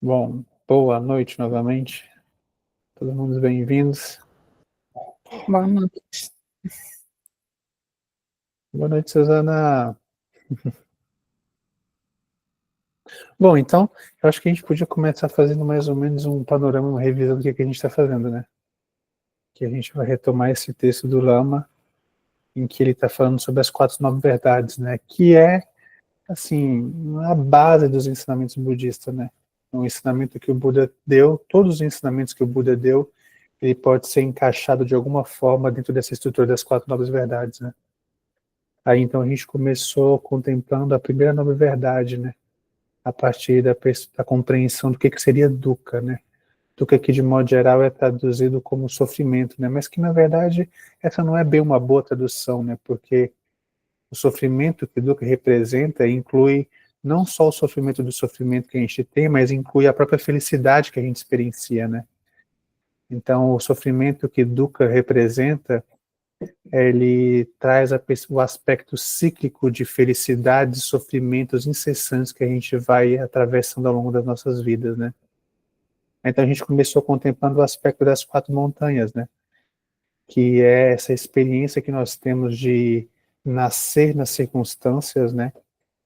Bom, boa noite novamente. Todos mundo bem-vindos. Boa noite. Boa noite, Suzana. Bom, então, eu acho que a gente podia começar fazendo mais ou menos um panorama, uma revisão do que a gente está fazendo, né? Que a gente vai retomar esse texto do Lama, em que ele está falando sobre as 4 9 verdades, né? Que é, assim, a base dos ensinamentos budistas, né? O ensinamento que o Buda deu, todos os ensinamentos que o Buda deu, ele pode ser encaixado de alguma forma dentro dessa estrutura das 4 9 verdades, né? Aí então a gente começou contemplando a primeira nova verdade, né? A partir da compreensão do que seria dukkha, né? Dukkha que de modo geral é traduzido como sofrimento, né? Mas que na verdade essa não é bem uma boa tradução, né? Porque o sofrimento que dukkha representa inclui não só o sofrimento que a gente tem, mas inclui a própria felicidade que a gente experiencia, né? Então o sofrimento que dukkha representa, ele traz o aspecto cíclico de felicidades e sofrimentos incessantes que a gente vai atravessando ao longo das nossas vidas, né? Então a gente começou contemplando o aspecto das 4 montanhas, né? Que é essa experiência que nós temos de nascer nas circunstâncias, né?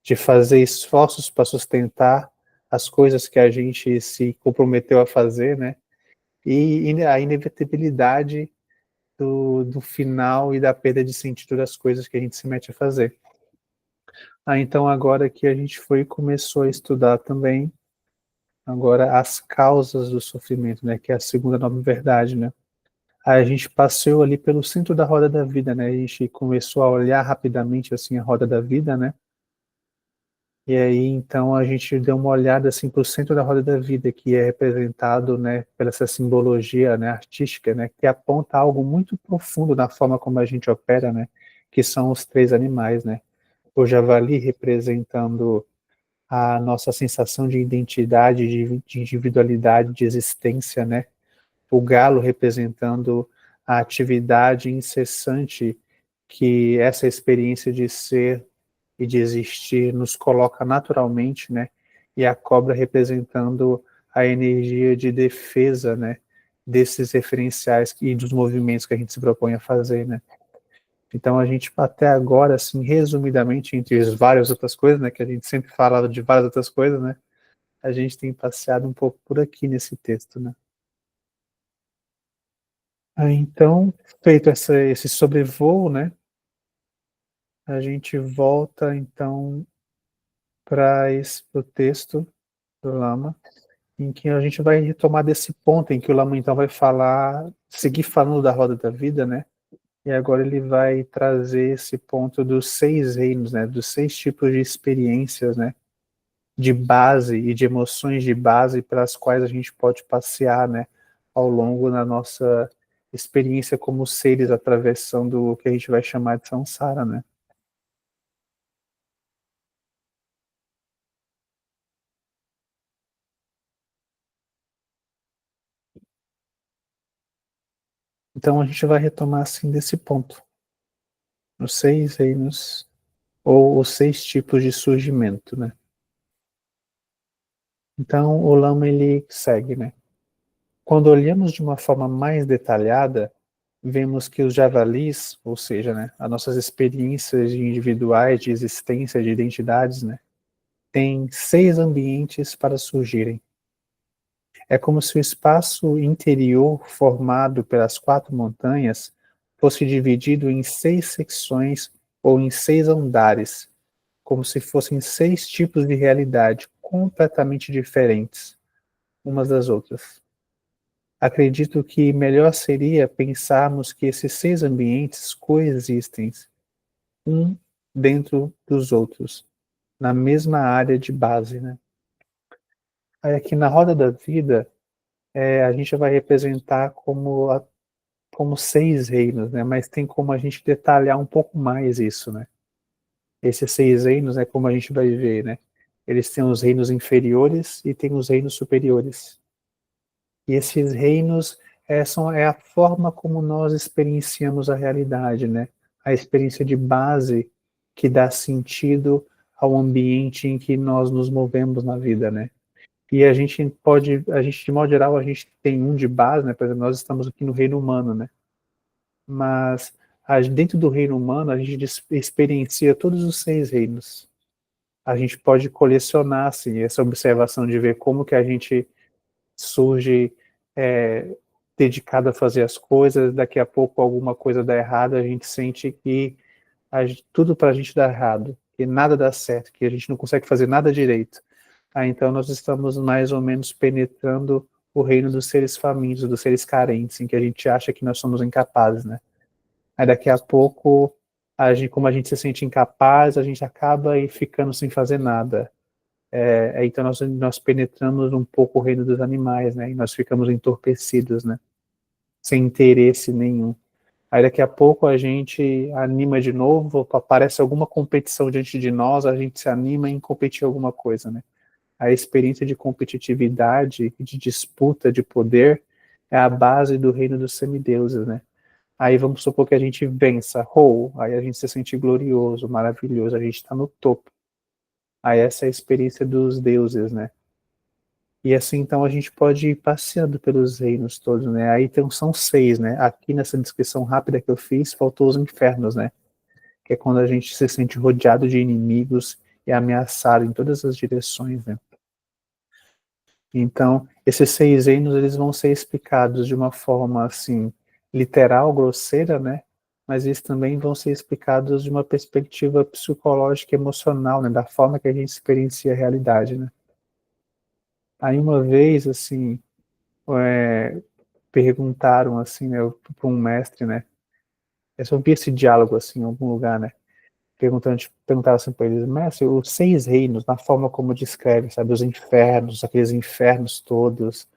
De fazer esforços para sustentar as coisas que a gente se comprometeu a fazer, né? E a inevitabilidade do final e da perda de sentido das coisas que a gente se mete a fazer. Então agora que a gente foi começou a estudar também agora as causas do sofrimento, né, que é a segunda nova verdade, né? Aí a gente passeou ali pelo centro da roda da vida, né? A gente começou a olhar rapidamente assim a roda da vida, né? E aí então a gente deu uma olhada assim para o centro da roda da vida, que é representado, né, pela essa simbologia, né, artística, né, que aponta algo muito profundo na forma como a gente opera, né? Que são os 3 animais, né? O javali representando a nossa sensação de identidade, de individualidade, de existência, né? O galo representando a atividade incessante que essa experiência de ser e de existir nos coloca naturalmente, né? E a cobra representando a energia de defesa, né? Desses referenciais e dos movimentos que a gente se propõe a fazer, né? Então a gente até agora, assim, resumidamente, entre as várias outras coisas, né, que a gente sempre fala de várias outras coisas, né, a gente tem passeado um pouco por aqui nesse texto, né. Então, feito esse sobrevoo, né, a gente volta então para o texto do Lama, em que a gente vai retomar desse ponto em que o Lama então vai falar, seguir falando da roda da vida, né, e agora ele vai trazer esse ponto dos 6 reinos, né, dos 6 tipos de experiências, né, de base e de emoções de base pelas quais a gente pode passear, né, ao longo da nossa experiência como seres atravessando o que a gente vai chamar de samsara, né. Então a gente vai retomar assim desse ponto, os 6 reinos ou os 6 tipos de surgimento, né. Então o Lama ele segue, né. Quando olhamos de uma forma mais detalhada, vemos que os javalis, ou seja, né, as nossas experiências individuais de existência, de identidades, né, têm 6 ambientes para surgirem. É como se o espaço interior formado pelas 4 montanhas fosse dividido em 6 secções ou em 6 andares, como se fossem 6 tipos de realidade completamente diferentes umas das outras. Acredito que melhor seria pensarmos que esses 6 ambientes coexistem, um dentro dos outros, na mesma área de base, né? Aí aqui na roda da vida, a gente vai representar como 6 reinos, né? Mas tem como a gente detalhar um pouco mais isso, né? Esses 6 reinos, como a gente vai ver, né? Eles têm os reinos inferiores e tem os reinos superiores. E esses reinos é a forma como nós experienciamos a realidade, né? A experiência de base que dá sentido ao ambiente em que nós nos movemos na vida, né? E a gente de modo geral, a gente tem um de base, né? Por exemplo, nós estamos aqui no reino humano, né? Mas dentro do reino humano, a gente experiencia todos os 6 reinos. A gente pode colecionar, assim, essa observação de ver como que a gente surge dedicado a fazer as coisas, daqui a pouco alguma coisa dá errado, a gente sente que tudo para a gente dá errado, que nada dá certo, que a gente não consegue fazer nada direito. Então nós estamos mais ou menos penetrando o reino dos seres famintos, dos seres carentes, em que a gente acha que nós somos incapazes, né? Aí daqui a pouco, como a gente se sente incapaz, a gente acaba aí ficando sem fazer nada. Então nós penetramos um pouco o reino dos animais, né? E nós ficamos entorpecidos, né? Sem interesse nenhum. Aí daqui a pouco a gente anima de novo, aparece alguma competição diante de nós, a gente se anima em competir alguma coisa, né? A experiência de competitividade e de disputa de poder é a base do reino dos semideuses, né? Aí vamos supor que a gente vença, aí a gente se sente glorioso, maravilhoso, a gente está no topo. Aí essa é a experiência dos deuses, né? E assim, então, a gente pode ir passeando pelos reinos todos, né? Aí então, são 6, né? Aqui nessa descrição rápida que eu fiz, faltou os infernos, né? Que é quando a gente se sente rodeado de inimigos e ameaçado em todas as direções, né? Então, esses 6 reinos, eles vão ser explicados de uma forma, assim, literal, grosseira, né? Mas eles também vão ser explicados de uma perspectiva psicológica e emocional, né? Da forma que a gente experiencia a realidade, né? Aí uma vez, assim, perguntaram, assim, né, para um mestre, né? Eu vi esse diálogo, assim, em algum lugar, né? Perguntaram assim para eles, mestre, os 6 reinos, na forma como descreve, sabe? Os infernos, aqueles infernos todos,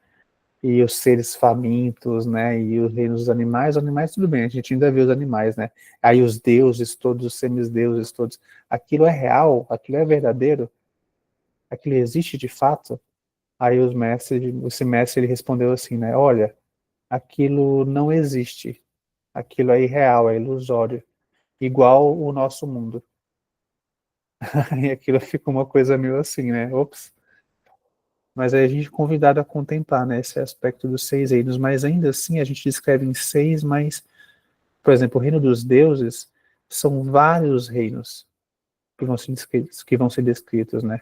e os seres famintos, né, e os reinos dos animais tudo bem, a gente ainda vê os animais, né, aí os deuses todos, os semideuses todos, aquilo é real, aquilo é verdadeiro, aquilo existe de fato? Aí esse mestre ele respondeu assim, né, olha, aquilo não existe, aquilo é irreal, é ilusório, igual o nosso mundo. E aquilo fica uma coisa meio assim, né, ops. Mas aí a gente é convidado a contemplar, né, esse aspecto dos 6 reinos, mas ainda assim a gente descreve em 6, mas por exemplo, o reino dos deuses são vários reinos que vão ser descritos, né?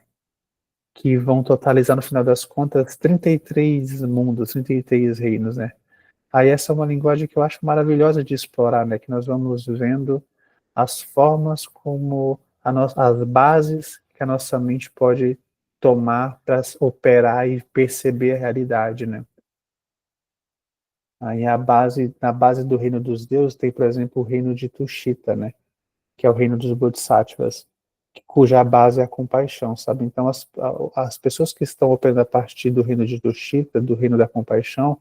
Que vão totalizar, no final das contas, 33 mundos, 33 reinos, né? Aí essa é uma linguagem que eu acho maravilhosa de explorar, né? Que nós vamos vendo as formas como as bases que a nossa mente pode tomar para operar e perceber a realidade, né? Aí na base do reino dos deuses tem, por exemplo, o reino de Tushita, né? Que é o reino dos Bodhisattvas, cuja base é a compaixão, sabe? Então, as pessoas que estão operando a partir do reino de Tushita, do reino da compaixão,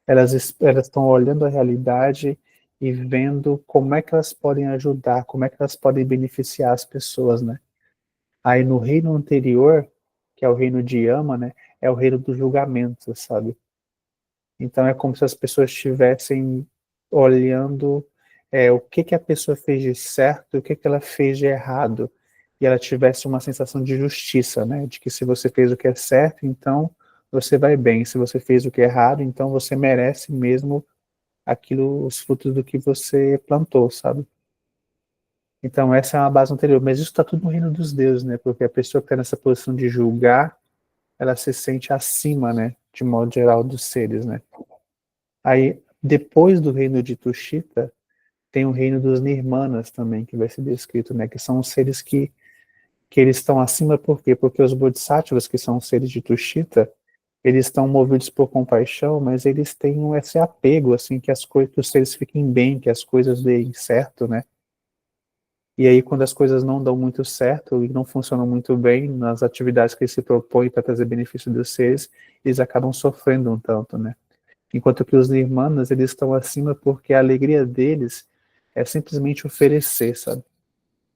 elas estão olhando a realidade e vendo como é que elas podem ajudar, como é que elas podem beneficiar as pessoas, né? Aí no reino anterior, que é o reino de Yama, né? É o reino do julgamento, sabe? Então é como se as pessoas estivessem olhando o que que a pessoa fez de certo e o que que ela fez de errado. E ela tivesse uma sensação de justiça, né? De que se você fez o que é certo, então você vai bem. Se você fez o que é errado, então você merece mesmo aquilo, os frutos do que você plantou, sabe? Então essa é uma base anterior. Mas isso está tudo no reino dos deuses, né? Porque a pessoa que está nessa posição de julgar, ela se sente acima, né? De modo geral dos seres, né? Aí, depois do reino de Tushita, tem o reino dos Nirmanas também, que vai ser descrito, né? Que são os seres que eles estão acima, por quê? Porque os Bodhisattvas, que são os seres de Tushita, eles estão movidos por compaixão, mas eles têm esse apego, assim, que as coisas, que os seres fiquem bem, que as coisas deem certo, né? E aí, quando as coisas não dão muito certo e não funcionam muito bem nas atividades que eles se propõem para trazer benefício dos seres, eles acabam sofrendo um tanto, né? Enquanto que os nirmanas, eles estão acima porque a alegria deles é simplesmente oferecer, sabe?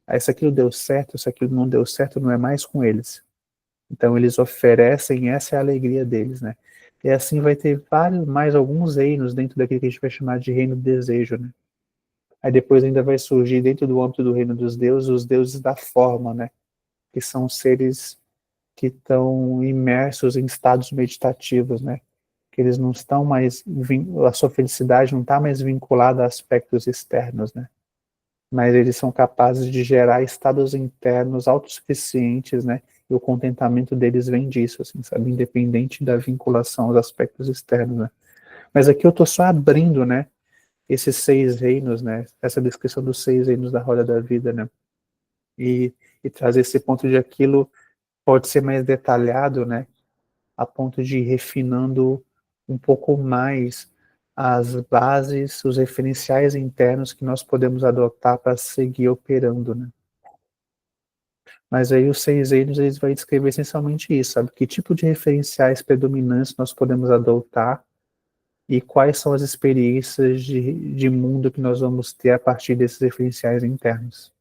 Aí se aquilo deu certo, se aquilo não deu certo, não é mais com eles. Então eles oferecem, essa é a alegria deles, né? E assim vai ter mais alguns reinos dentro daquilo que a gente vai chamar de reino do desejo, né? Aí depois ainda vai surgir dentro do âmbito do reino dos deuses, os deuses da forma, né? Que são seres que estão imersos em estados meditativos, né? Que eles não estão mais, a sua felicidade não está mais vinculada a aspectos externos, né? Mas eles são capazes de gerar estados internos autossuficientes, né? E o contentamento deles vem disso, assim, sabe? Independente da vinculação aos aspectos externos, né? Mas aqui eu estou só abrindo, né? Esses 6 reinos, né? Essa descrição dos 6 reinos da roda da vida, né? E, e trazer esse ponto de aquilo pode ser mais detalhado, né? A ponto de ir refinando um pouco mais as bases, os referenciais internos que nós podemos adotar para seguir operando, né? Mas aí os 6 reinos, eles vão descrever essencialmente isso, sabe? Que tipo de referenciais predominantes nós podemos adotar e quais são as experiências de mundo que nós vamos ter a partir desses referenciais internos.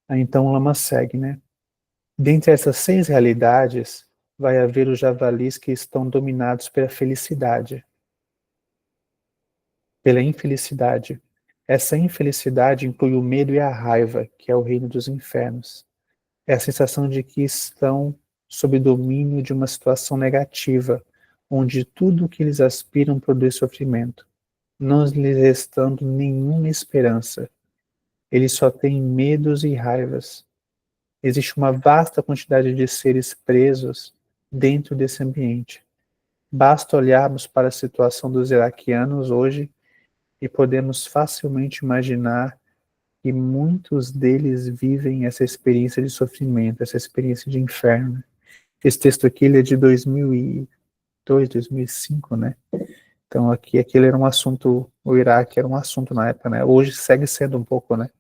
Aí então o Lama segue, né? Dentre essas 6 realidades, vai haver os javalis que estão dominados pela felicidade, pela infelicidade. Essa infelicidade inclui o medo e a raiva, que é o reino dos infernos. É a sensação de que estão sob domínio de uma situação negativa, onde tudo o que eles aspiram produz sofrimento, não lhes restando nenhuma esperança. Eles só têm medos e raivas. Existe uma vasta quantidade de seres presos dentro desse ambiente. Basta olharmos para a situação dos iraquianos hoje e podemos facilmente imaginar que muitos deles vivem essa experiência de sofrimento, essa experiência de inferno. Esse texto aqui ele é de 2002, 2005, né? Então aqui aquele era um assunto, o Iraque era um assunto na época, né? Hoje segue sendo um pouco, né?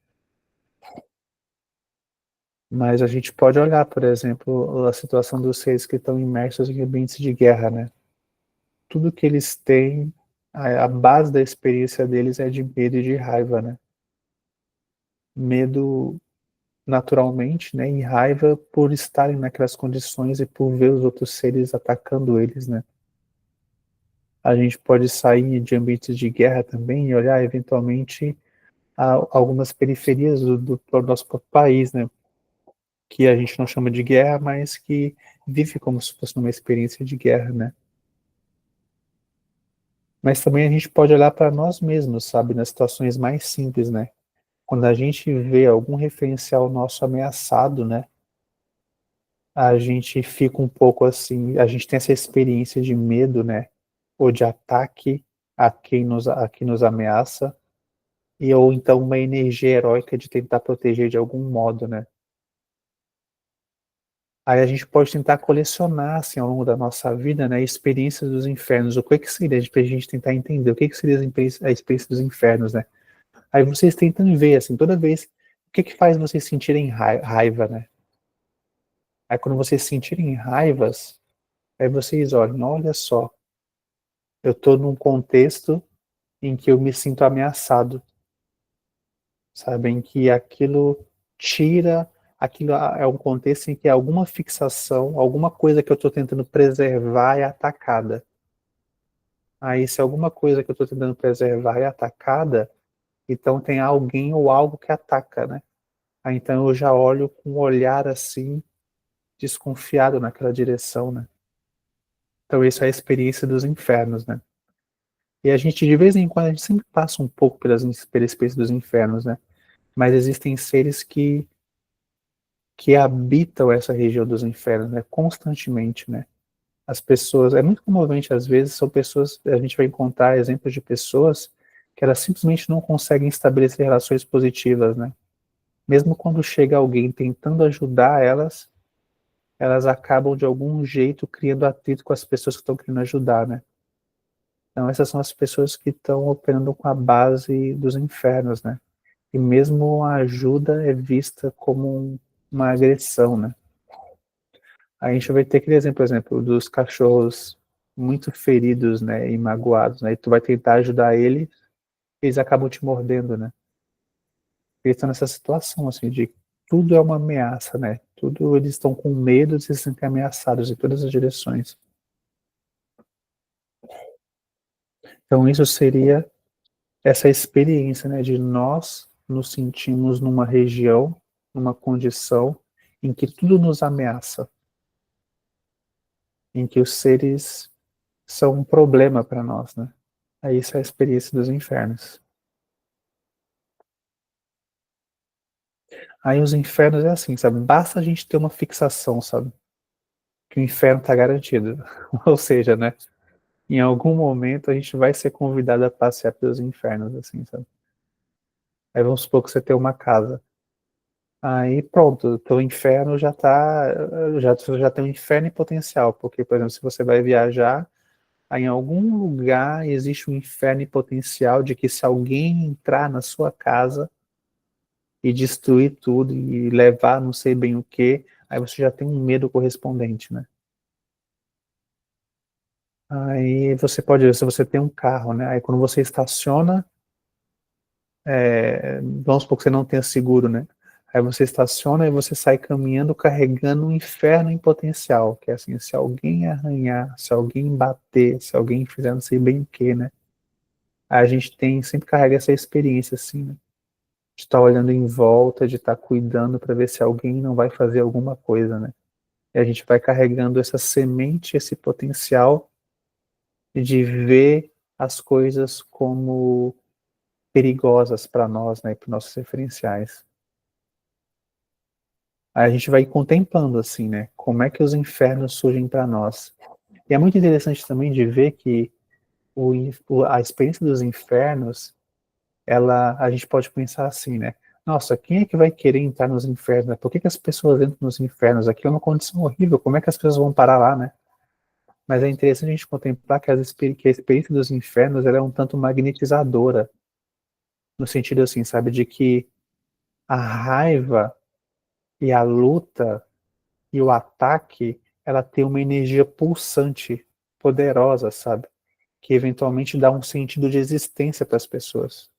Mas a gente pode olhar, por exemplo, a situação dos seres que estão imersos em ambientes de guerra, né? Tudo que eles têm, a base da experiência deles é de medo e de raiva, né? Medo naturalmente, né? E raiva por estarem naquelas condições e por ver os outros seres atacando eles, né? A gente pode sair de ambientes de guerra também e olhar eventualmente algumas periferias do nosso país, né? Que a gente não chama de guerra, mas que vive como se fosse uma experiência de guerra, né? Mas também a gente pode olhar para nós mesmos, sabe? Nas situações mais simples, né? Quando a gente vê algum referencial nosso ameaçado, né? A gente fica um pouco assim, a gente tem essa experiência de medo, né? Ou de ataque a quem nos ameaça, e ou então uma energia heróica de tentar proteger de algum modo, né? Aí a gente pode tentar colecionar, assim, ao longo da nossa vida, né, experiências dos infernos. O que seria, para a gente tentar entender, o que seria a experiência dos infernos, né? Aí vocês tentam ver, assim, toda vez, o que faz vocês sentirem raiva, né? Aí quando vocês sentirem raivas, aí vocês olhem, olha só, eu estou num contexto em que eu me sinto ameaçado, sabe? Em que aquilo tira, aquilo é um contexto em que alguma fixação, alguma coisa que eu estou tentando preservar é atacada. Aí, se alguma coisa que eu estou tentando preservar é atacada, então tem alguém ou algo que ataca, né? Aí, então eu já olho com um olhar assim, desconfiado naquela direção, né? Então, isso é a experiência dos infernos, né? E a gente, de vez em quando, a gente sempre passa um pouco pela experiência dos infernos, né? Mas existem seres que habitam essa região dos infernos, né? Constantemente, né? As pessoas, é muito comovente às vezes, são pessoas, a gente vai encontrar exemplos de pessoas que elas simplesmente não conseguem estabelecer relações positivas, né? Mesmo quando chega alguém tentando ajudar elas, elas acabam de algum jeito criando atrito com as pessoas que estão querendo ajudar, né? Então essas são as pessoas que estão operando com a base dos infernos, né? E mesmo a ajuda é vista como uma agressão, né? A gente vai ter aquele exemplo, por exemplo, dos cachorros muito feridos, né, e magoados, né, e tu vai tentar ajudar ele, eles acabam te mordendo, né. Eles estão nessa situação, assim, de tudo é uma ameaça, né, tudo eles estão com medo de se sentir ameaçados em todas as direções. Então isso seria essa experiência, né, de nós nos sentimos numa região numa condição em que tudo nos ameaça, em que os seres são um problema para nós, né? Aí isso é a experiência dos infernos. Aí os infernos é assim, sabe? Basta a gente ter uma fixação, sabe? Que o inferno está garantido. Ou seja, né? Em algum momento a gente vai ser convidado a passear pelos infernos, assim, sabe? Aí vamos supor que você tem uma casa. Aí pronto, o teu inferno já tá, já tem um inferno em potencial, porque, por exemplo, se você vai viajar, aí em algum lugar existe um inferno em potencial de que se alguém entrar na sua casa e destruir tudo e levar não sei bem o que, aí você já tem um medo correspondente, né? Aí você pode, se você tem um carro, né? Aí quando você estaciona, vamos supor que você não tenha seguro, né? Aí você estaciona e você sai caminhando carregando um inferno em potencial, que é assim, se alguém arranhar, se alguém bater, se alguém fizer não sei bem o que, né? Aí a gente tem, sempre carrega essa experiência assim, né? De estar olhando em volta, de estar cuidando para ver se alguém não vai fazer alguma coisa, né? E a gente vai carregando essa semente, esse potencial de ver as coisas como perigosas para nós, né? Para nossos referenciais. Aí a gente vai contemplando assim, né? Como é que os infernos surgem para nós. E é muito interessante também de ver que a experiência dos infernos, a gente pode pensar assim, né? Nossa, quem é que vai querer entrar nos infernos? Né? Por que as pessoas entram nos infernos? Aqui é uma condição horrível. Como é que as pessoas vão parar lá, né? Mas é interessante a gente contemplar que que a experiência dos infernos ela é um tanto magnetizadora, no sentido assim, sabe, de que a raiva e a luta e o ataque, ela tem uma energia pulsante, poderosa, sabe? Que eventualmente dá um sentido de existência para as pessoas.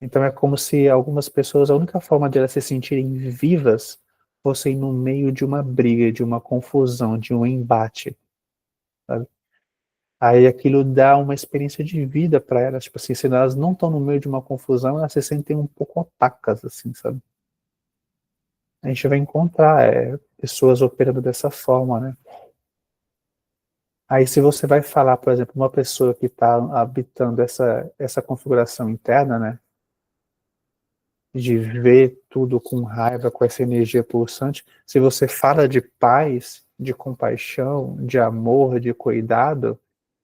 Então é como se algumas pessoas, a única forma de elas se sentirem vivas fossem no meio de uma briga, de uma confusão, de um embate, sabe? Aí aquilo dá uma experiência de vida para elas, tipo assim, se elas não estão no meio de uma confusão, elas se sentem um pouco otacas, assim, sabe? A gente vai encontrar pessoas operando dessa forma, né? Aí se você vai falar, por exemplo, uma pessoa que está habitando essa configuração interna, né? De ver tudo com raiva, com essa energia pulsante, se você fala de paz, de compaixão, de amor, de cuidado,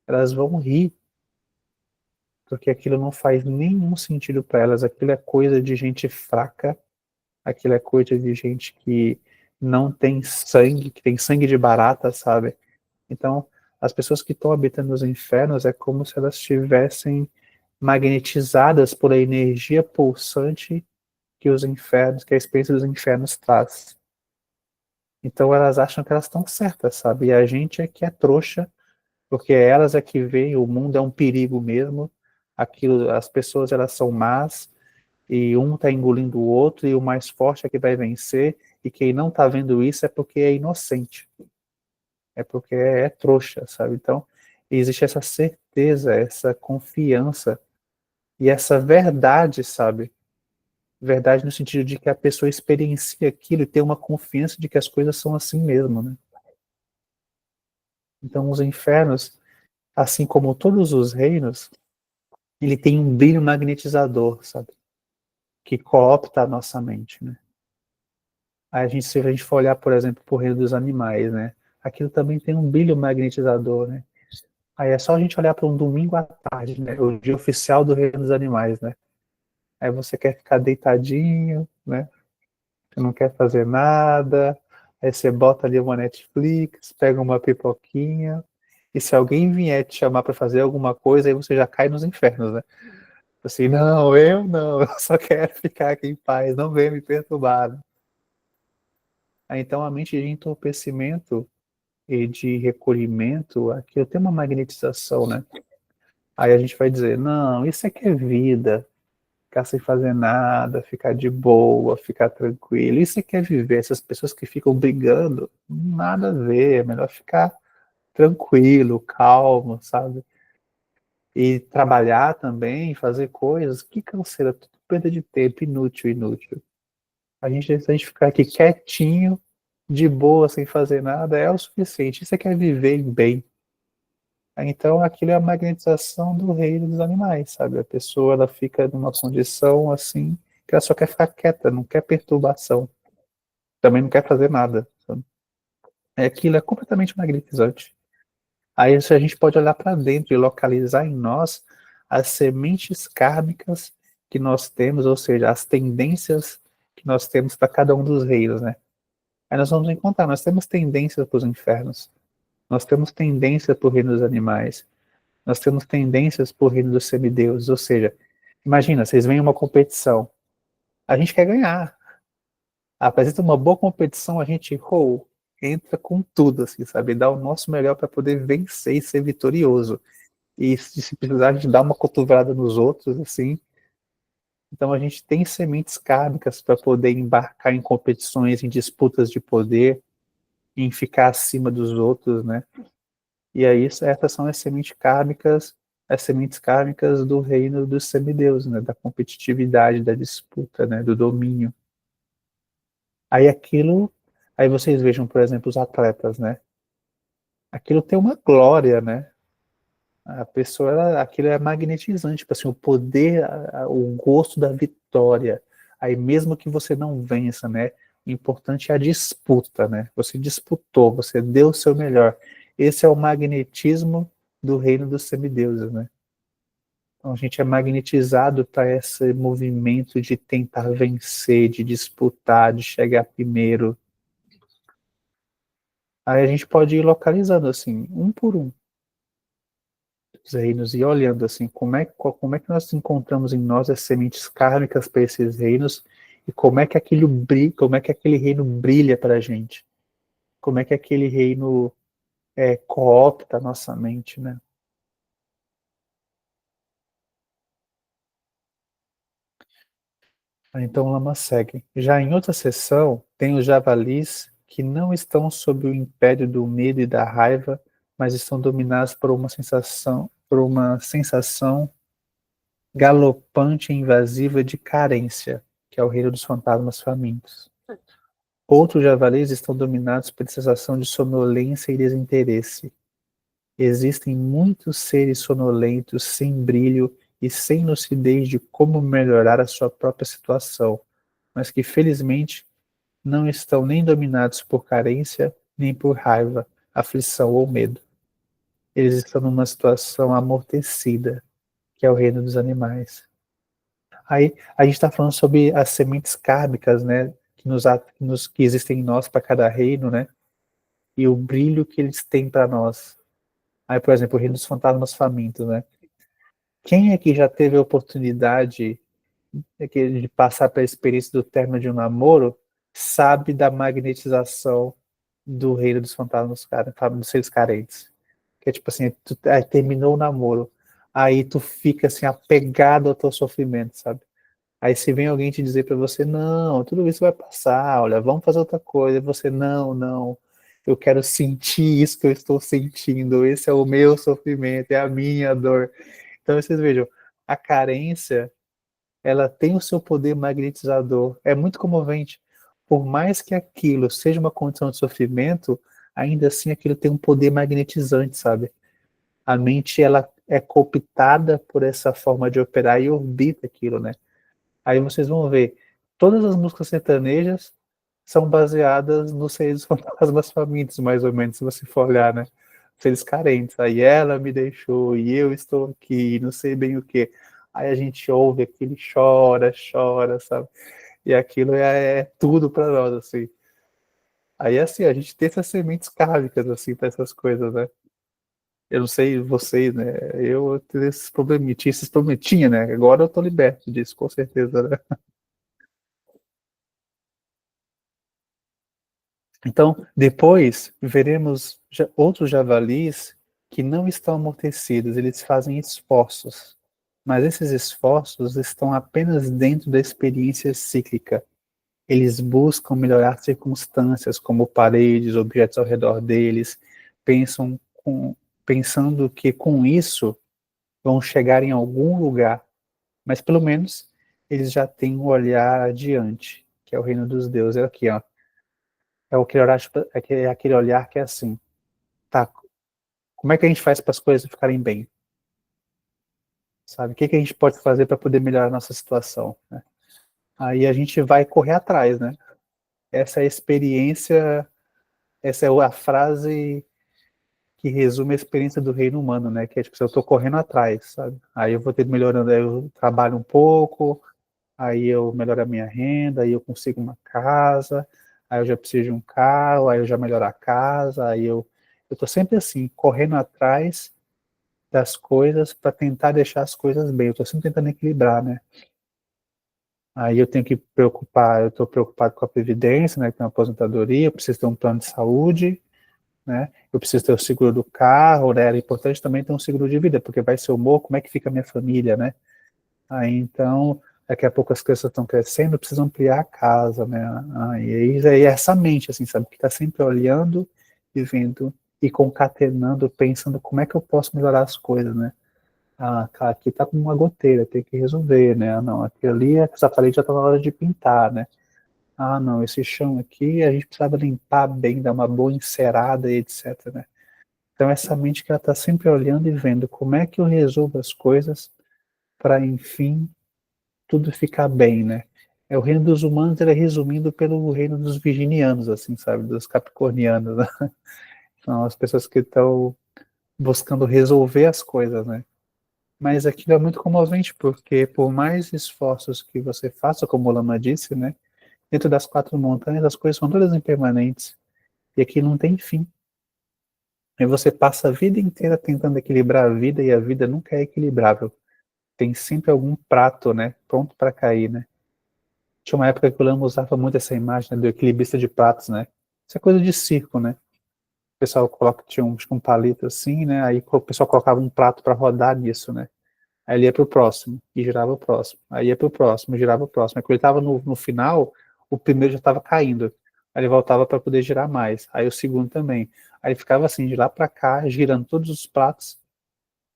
elas vão rir, porque aquilo não faz nenhum sentido para elas, aquilo é coisa de gente fraca, aquilo é coisa de gente que não tem sangue, que tem sangue de barata, sabe? Então, as pessoas que estão habitando os infernos é como se elas estivessem magnetizadas por a energia pulsante que os infernos, que a experiência dos infernos traz. Então elas acham que elas estão certas, sabe? E a gente é que é trouxa, porque elas é que veem o mundo é um perigo mesmo, aquilo, as pessoas elas são más, e um está engolindo o outro, e o mais forte é que vai vencer, e quem não está vendo isso é porque é inocente, é porque é trouxa, sabe? Então existe essa certeza, essa confiança, e essa verdade, sabe? Verdade no sentido de que a pessoa experiencia aquilo e tem uma confiança de que as coisas são assim mesmo, né? Então os infernos, assim como todos os reinos, ele tem um brilho magnetizador, sabe? Que coopta a nossa mente, né? Aí se a gente for olhar, por exemplo, para o reino dos animais, né? Aquilo também tem um brilho magnetizador, né? Aí é só a gente olhar para um domingo à tarde, né? O dia oficial do reino dos animais, né? Aí você quer ficar deitadinho, né? Você não quer fazer nada, aí você bota ali uma Netflix, pega uma pipoquinha, e se alguém vier te chamar para fazer alguma coisa, aí você já cai nos infernos, né? Assim, não, eu não, eu só quero ficar aqui em paz, não venha me perturbar. Aí, então a mente de entorpecimento e de recolhimento, aqui tem uma magnetização, né? Aí a gente vai dizer, não, isso aqui é vida, ficar sem fazer nada, ficar de boa, ficar tranquilo. Isso é que é viver. Essas pessoas que ficam brigando, nada a ver, é melhor ficar tranquilo, calmo, sabe? E trabalhar também, fazer coisas, que canseira, tudo perda de tempo, inútil, inútil. Se a gente ficar aqui quietinho, de boa, sem fazer nada, é o suficiente. Você quer viver bem. Então, aquilo é a magnetização do reino dos animais, sabe? A pessoa, ela fica numa condição assim, que ela só quer ficar quieta, não quer perturbação. Também não quer fazer nada, sabe? Aquilo é completamente magnetizante. Aí a gente pode olhar para dentro e localizar em nós as sementes kármicas que nós temos, ou seja, as tendências que nós temos para cada um dos reinos, né? Aí nós vamos encontrar, nós temos tendências para os infernos, nós temos tendência para o reino dos animais, nós temos tendências para o reino dos semideuses, ou seja, imagina, vocês veem uma competição, a gente quer ganhar, apresenta uma boa competição, a gente entra com tudo, assim, sabe? Dá o nosso melhor para poder vencer e ser vitorioso. E se precisar, a gente dá uma cotovelada nos outros, assim. Então a gente tem sementes kármicas para poder embarcar em competições, em disputas de poder, em ficar acima dos outros, né? E aí essas são as sementes kármicas do reino dos semideus, né? Da competitividade, da disputa, né? Do domínio. Aí aí vocês vejam, por exemplo, os atletas, né? Aquilo tem uma glória, né? A pessoa, aquilo é magnetizante, tipo assim, o poder, o gosto da vitória. Aí mesmo que você não vença, né? O importante é a disputa, né? Você disputou, você deu o seu melhor. Esse é o magnetismo do reino dos semideuses, né? Então a gente é magnetizado para esse movimento de tentar vencer, de disputar, de chegar primeiro. Aí a gente pode ir localizando assim, um por um, os reinos e olhando assim, como é que nós encontramos em nós as sementes kármicas para esses reinos e como é que aquilo brilha, como é que aquele reino brilha para a gente, como é que aquele reino coopta a nossa mente, né? Então o Lama segue. Já em outra seção, tem os javalis que não estão sob o império do medo e da raiva, mas estão dominados por uma sensação galopante e invasiva de carência, que é o reino dos fantasmas famintos. Outros javalis estão dominados por sensação de sonolência e desinteresse. Existem muitos seres sonolentos, sem brilho e sem lucidez de como melhorar a sua própria situação, mas que felizmente não estão nem dominados por carência, nem por raiva, aflição ou medo. Eles estão numa situação amortecida, que é o reino dos animais. Aí a gente está falando sobre as sementes kármicas, né, que existem em nós para cada reino, né, e o brilho que eles têm para nós. Aí, por exemplo, o reino dos fantasmas famintos, né? Quem aqui já teve a oportunidade de passar pela experiência do término de um namoro, sabe da magnetização do reino dos fantasmas, dos seres carentes. Que é tipo assim, aí terminou o namoro, aí tu fica assim apegado ao teu sofrimento, sabe? Aí se vem alguém te dizer para você, não, tudo isso vai passar, olha, vamos fazer outra coisa, e você, não, não, eu quero sentir isso que eu estou sentindo, esse é o meu sofrimento, é a minha dor. Então vocês vejam, a carência, ela tem o seu poder magnetizador, é muito comovente. Por mais que aquilo seja uma condição de sofrimento, ainda assim aquilo tem um poder magnetizante, sabe? A mente, ela é cooptada por essa forma de operar e orbita aquilo, né? Aí vocês vão ver, todas as músicas sertanejas são baseadas nos seres fantasmas famintos, mais ou menos, se você for olhar, né? Seres carentes. Aí ela me deixou e eu estou aqui, não sei bem o que. Aí a gente ouve aquilo, chora, chora, sabe? E aquilo é tudo para nós, assim. Aí assim, a gente tem essas sementes kármicas, assim, para essas coisas, né? Eu não sei vocês, né? Eu tenho esses probleminhas, tinha esses probleminhas, tinha, né? Agora eu tô liberto disso, com certeza, né? Então, depois veremos outros javalis que não estão amortecidos, eles fazem esforços, mas esses esforços estão apenas dentro da experiência cíclica. Eles buscam melhorar circunstâncias, como paredes, objetos ao redor deles, pensam pensando que com isso vão chegar em algum lugar, mas pelo menos eles já têm um olhar adiante, que é o reino dos deuses. É aqui, ó. É aquele olhar que é assim, tá, como é que a gente faz para as coisas ficarem bem? Sabe? O que que a gente pode fazer para poder melhorar a nossa situação, né? Aí a gente vai correr atrás, né? Essa é a experiência, essa é a frase que resume a experiência do reino humano, né? Que é tipo, se eu estou correndo atrás, sabe? Aí eu vou ter melhorando, aí eu trabalho um pouco, aí eu melhoro a minha renda, aí eu consigo uma casa, aí eu já preciso de um carro, aí eu já melhoro a casa, aí eu tô sempre assim, correndo atrás das coisas para tentar deixar as coisas bem. Eu tô sempre tentando equilibrar, né? Aí eu tenho que preocupar, eu estou preocupado com a previdência, né? Com a aposentadoria, eu preciso ter um plano de saúde, né? Eu preciso ter o seguro do carro, né? Era importante também ter um seguro de vida, porque vai ser humor, como é que fica a minha família, né? Aí então, daqui a pouco as crianças estão crescendo, eu preciso ampliar a casa, né? Aí é essa mente, assim, sabe, que está sempre olhando e vendo e concatenando, pensando como é que eu posso melhorar as coisas, né? Ah, cara, aqui tá com uma goteira, tem que resolver, né? Ah, não, aqui ali, essa parede já tá na hora de pintar, né? Ah, não, esse chão aqui a gente precisava limpar bem, dar uma boa encerada e etc, né? Então essa mente que ela tá sempre olhando e vendo como é que eu resolvo as coisas para, enfim, tudo ficar bem, né? É o reino dos humanos, ele é resumido pelo reino dos virginianos, assim, sabe? Dos capricornianos, né? São as pessoas que estão buscando resolver as coisas, né? Mas aquilo é muito comovente, porque por mais esforços que você faça, como o Lama disse, né? Dentro das quatro montanhas, as coisas são todas impermanentes. E aqui não tem fim. Aí você passa a vida inteira tentando equilibrar a vida e a vida nunca é equilibrável. Tem sempre algum prato, né? Pronto para cair, né? Tinha uma época que o Lama usava muito essa imagem, né, do equilibrista de pratos, né? Isso é coisa de circo, né? O pessoal coloca, tinha um palito assim, né? Aí o pessoal colocava um prato para rodar nisso, né? Aí ele ia pro próximo e girava o próximo. Aí ia pro próximo, girava o próximo. Aí quando ele estava no final, o primeiro já estava caindo. Aí ele voltava para poder girar mais. Aí o segundo também. Aí ele ficava assim, de lá para cá, girando todos os pratos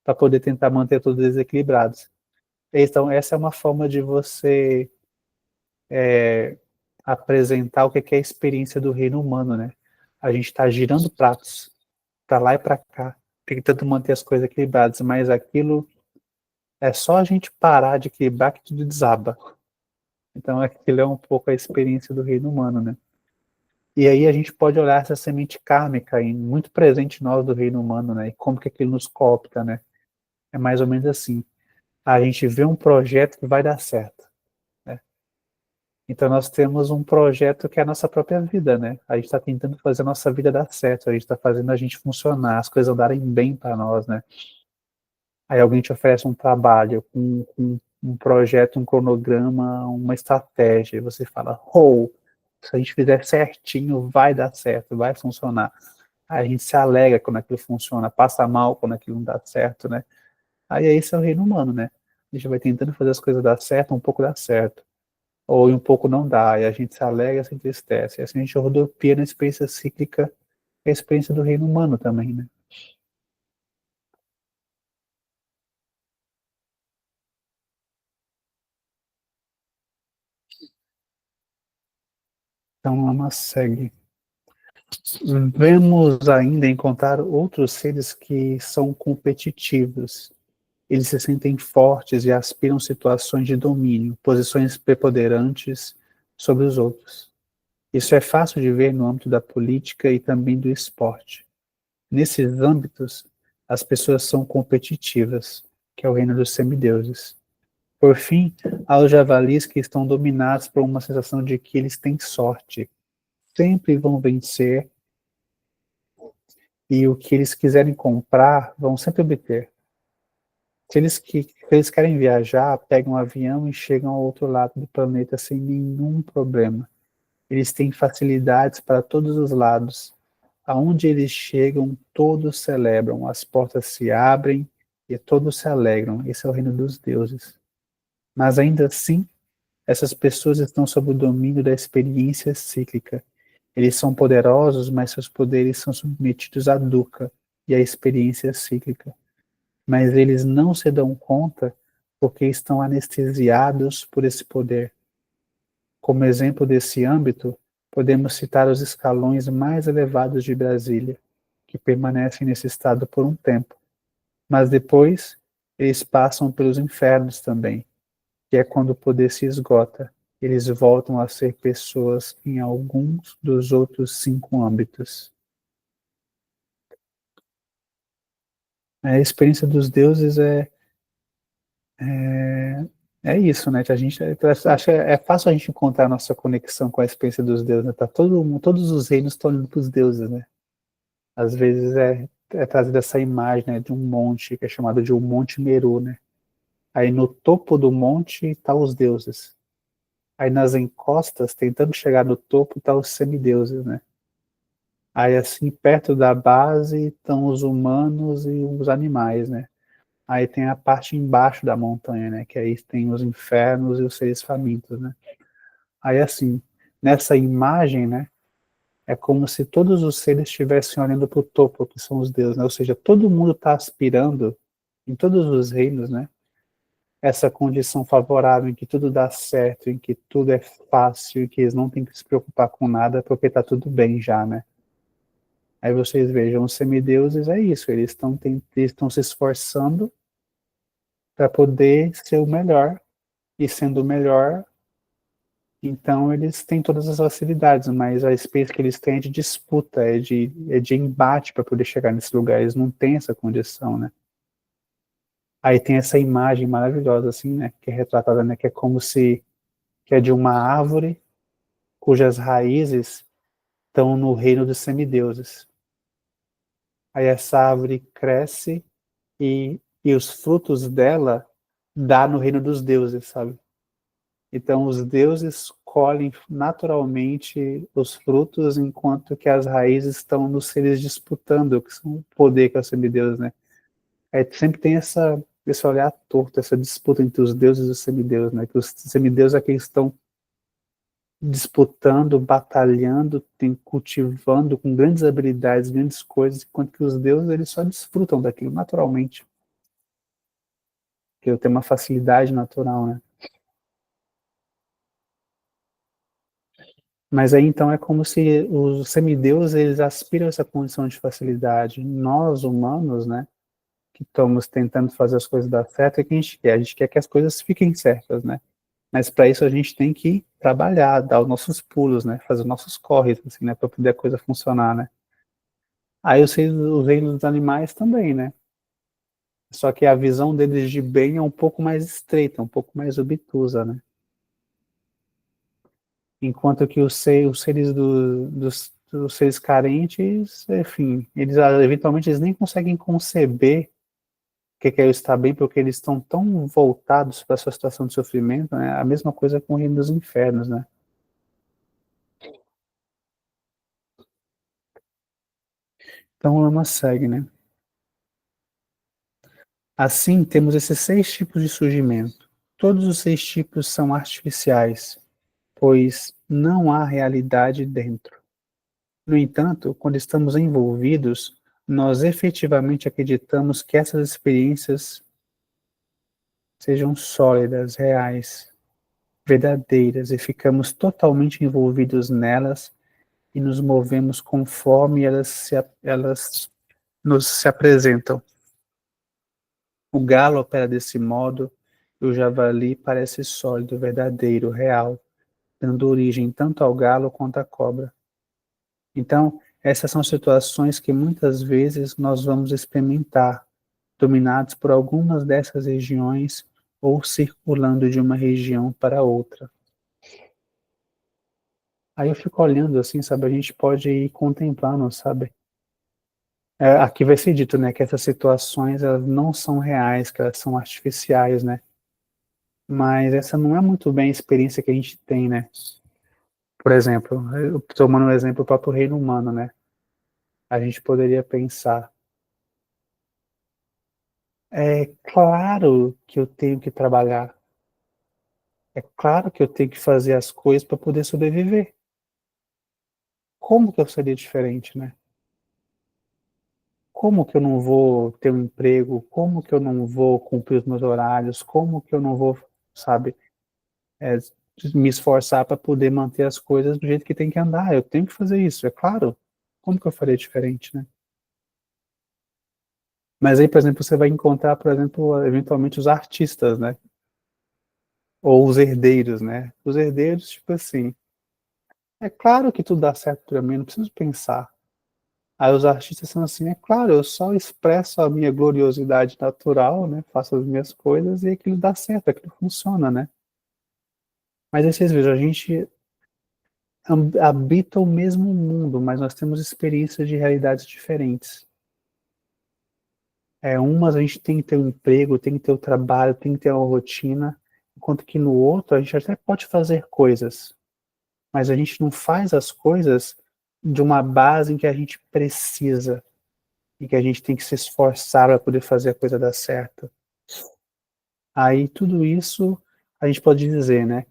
para poder tentar manter todos eles equilibrados. Então, essa é uma forma de você apresentar o que é a experiência do reino humano, né? A gente está girando pratos para lá e para cá, tentando manter as coisas equilibradas, mas aquilo é só a gente parar de equilibrar que tudo desaba. Então aquilo é um pouco a experiência do reino humano, né? E aí a gente pode olhar essa semente kármica aí, muito presente em nós do reino humano, né? E como que aquilo nos coopta, né? É mais ou menos assim. A gente vê um projeto que vai dar certo, né? Então nós temos um projeto que é a nossa própria vida, né? A gente está tentando fazer a nossa vida dar certo, a gente está fazendo a gente funcionar, as coisas andarem bem para nós, né? Aí alguém te oferece um trabalho com um projeto, um cronograma, uma estratégia, e você fala, se a gente fizer certinho, vai dar certo, vai funcionar. Aí a gente se alegra quando aquilo funciona, passa mal quando aquilo não dá certo, né? Aí esse é o reino humano, né? A gente vai tentando fazer as coisas dar certo, um pouco dá certo. Ou um pouco não dá, e a gente se alegra, se entristece. E assim a gente rodopia na experiência cíclica, que é a experiência do reino humano também, né? Então, ela segue. Vemos ainda encontrar outros seres que são competitivos. Eles se sentem fortes e aspiram situações de domínio, posições preponderantes sobre os outros. Isso é fácil de ver no âmbito da política e também do esporte. Nesses âmbitos, as pessoas são competitivas, que é o reino dos semideuses. Por fim, há os javalis que estão dominados por uma sensação de que eles têm sorte, sempre vão vencer e o que eles quiserem comprar vão sempre obter. Se eles querem viajar, pegam um avião e chegam ao outro lado do planeta sem nenhum problema. Eles têm facilidades para todos os lados. Aonde eles chegam, todos celebram, as portas se abrem e todos se alegram. Esse é o reino dos deuses. Mas ainda assim, essas pessoas estão sob o domínio da experiência cíclica. Eles são poderosos, mas seus poderes são submetidos à dukkha e à experiência cíclica. Mas eles não se dão conta porque estão anestesiados por esse poder. Como exemplo desse âmbito, podemos citar os escalões mais elevados de Brasília, que permanecem nesse estado por um tempo, mas depois eles passam pelos infernos também, que é quando o poder se esgota. Eles voltam a ser pessoas em alguns dos outros 5 âmbitos. A experiência dos deuses é, é isso, né? A gente acha é fácil a gente encontrar a nossa conexão com a experiência dos deuses, né? Tá todos os reinos estão indo para os deuses, né? Às vezes é trazida essa imagem, né, de um monte que é chamado de um Monte Meru, né? Aí no topo do monte está os deuses. Aí nas encostas, tentando chegar no topo, tá os semideuses, né? Aí assim, perto da base estão os humanos e os animais, né? Aí tem a parte embaixo da montanha, né? Que aí tem os infernos e os seres famintos, né? Aí assim, nessa imagem, né? É como se todos os seres estivessem olhando para o topo, que são os deuses, né? Ou seja, todo mundo está aspirando, em todos os reinos, né? Essa condição favorável em que tudo dá certo, em que tudo é fácil, em que eles não têm que se preocupar com nada, porque está tudo bem já, né? Aí vocês vejam, os semideuses é isso, eles estão se esforçando para poder ser o melhor, e sendo o melhor, então eles têm todas as facilidades, mas a experiência que eles têm é de disputa, é de embate para poder chegar nesse lugar, eles não têm essa condição, né? Aí tem essa imagem maravilhosa, assim, né, que é retratada, né, que é como se, que é de uma árvore cujas raízes estão no reino dos semideuses. Aí essa árvore cresce e os frutos dela dá no reino dos deuses, sabe? Então os deuses colhem naturalmente os frutos, enquanto que as raízes estão nos seres disputando, que são o poder que é o semideus, né? Aí sempre tem esse olhar torto, essa disputa entre os deuses e os semideuses, né? Que os semideuses é que estão disputando, batalhando, cultivando com grandes habilidades, grandes coisas, enquanto que os deuses eles só desfrutam daquilo naturalmente, que tem uma facilidade natural, né? Mas aí então é como se os semideuses eles aspiram a essa condição de facilidade. Nós humanos, né, que estamos tentando fazer as coisas dar certo, é o que a gente quer. A gente quer que as coisas fiquem certas, né? Mas para isso a gente tem que trabalhar, dar os nossos pulos, né? Fazer os nossos corres, assim, né? Para poder a coisa funcionar, né? Aí os reinos dos animais também, né? Só que a visão deles de bem é um pouco mais estreita, um pouco mais obtusa, né? Enquanto que os seres dos seres carentes, enfim, eles eventualmente eles nem conseguem conceber o que é o estar bem, porque eles estão tão voltados para a sua situação de sofrimento, né? A mesma coisa com o reino dos infernos, né? Então, Lama segue, né? Assim, temos esses 6 tipos de surgimento. Todos os 6 tipos são artificiais, pois não há realidade dentro. No entanto, quando estamos envolvidos, nós efetivamente acreditamos que essas experiências sejam sólidas, reais, verdadeiras e ficamos totalmente envolvidos nelas e nos movemos conforme elas nos se apresentam. O galo opera desse modo e o javali parece sólido, verdadeiro, real, dando origem tanto ao galo quanto à cobra. Então, essas são situações que muitas vezes nós vamos experimentar, dominados por algumas dessas regiões ou circulando de uma região para outra. Aí eu fico olhando assim, sabe, a gente pode ir contemplando, sabe? Aqui vai ser dito, né, que essas situações elas não são reais, que elas são artificiais, né? Mas essa não é muito bem a experiência que a gente tem, né? Por exemplo, eu tomando um exemplo do próprio reino humano, né? A gente poderia pensar, é claro que eu tenho que trabalhar, é claro que eu tenho que fazer as coisas para poder sobreviver. Como que eu seria diferente, né? Como que eu não vou ter um emprego? Como que eu não vou cumprir os meus horários? Como que eu não vou, sabe? me esforçar para poder manter as coisas do jeito que tem que andar. Eu tenho que fazer isso, é claro. Como que eu faria diferente, né? Mas aí, por exemplo, você vai encontrar, por exemplo, eventualmente os artistas, né? Ou os herdeiros, né? Os herdeiros, tipo assim, é claro que tudo dá certo para mim, não preciso pensar. Aí os artistas são assim, é claro, eu só expresso a minha gloriosidade natural, né? Faço as minhas coisas e aquilo dá certo, aquilo funciona, né? Mas aí vocês vejam, a gente habita o mesmo mundo, mas nós temos experiências de realidades diferentes. Umas a gente tem que ter um emprego, tem que ter o trabalho, tem que ter uma rotina, enquanto que no outro a gente até pode fazer coisas, mas a gente não faz as coisas de uma base em que a gente precisa e que a gente tem que se esforçar para poder fazer a coisa dar certo. Aí tudo isso a gente pode dizer, né?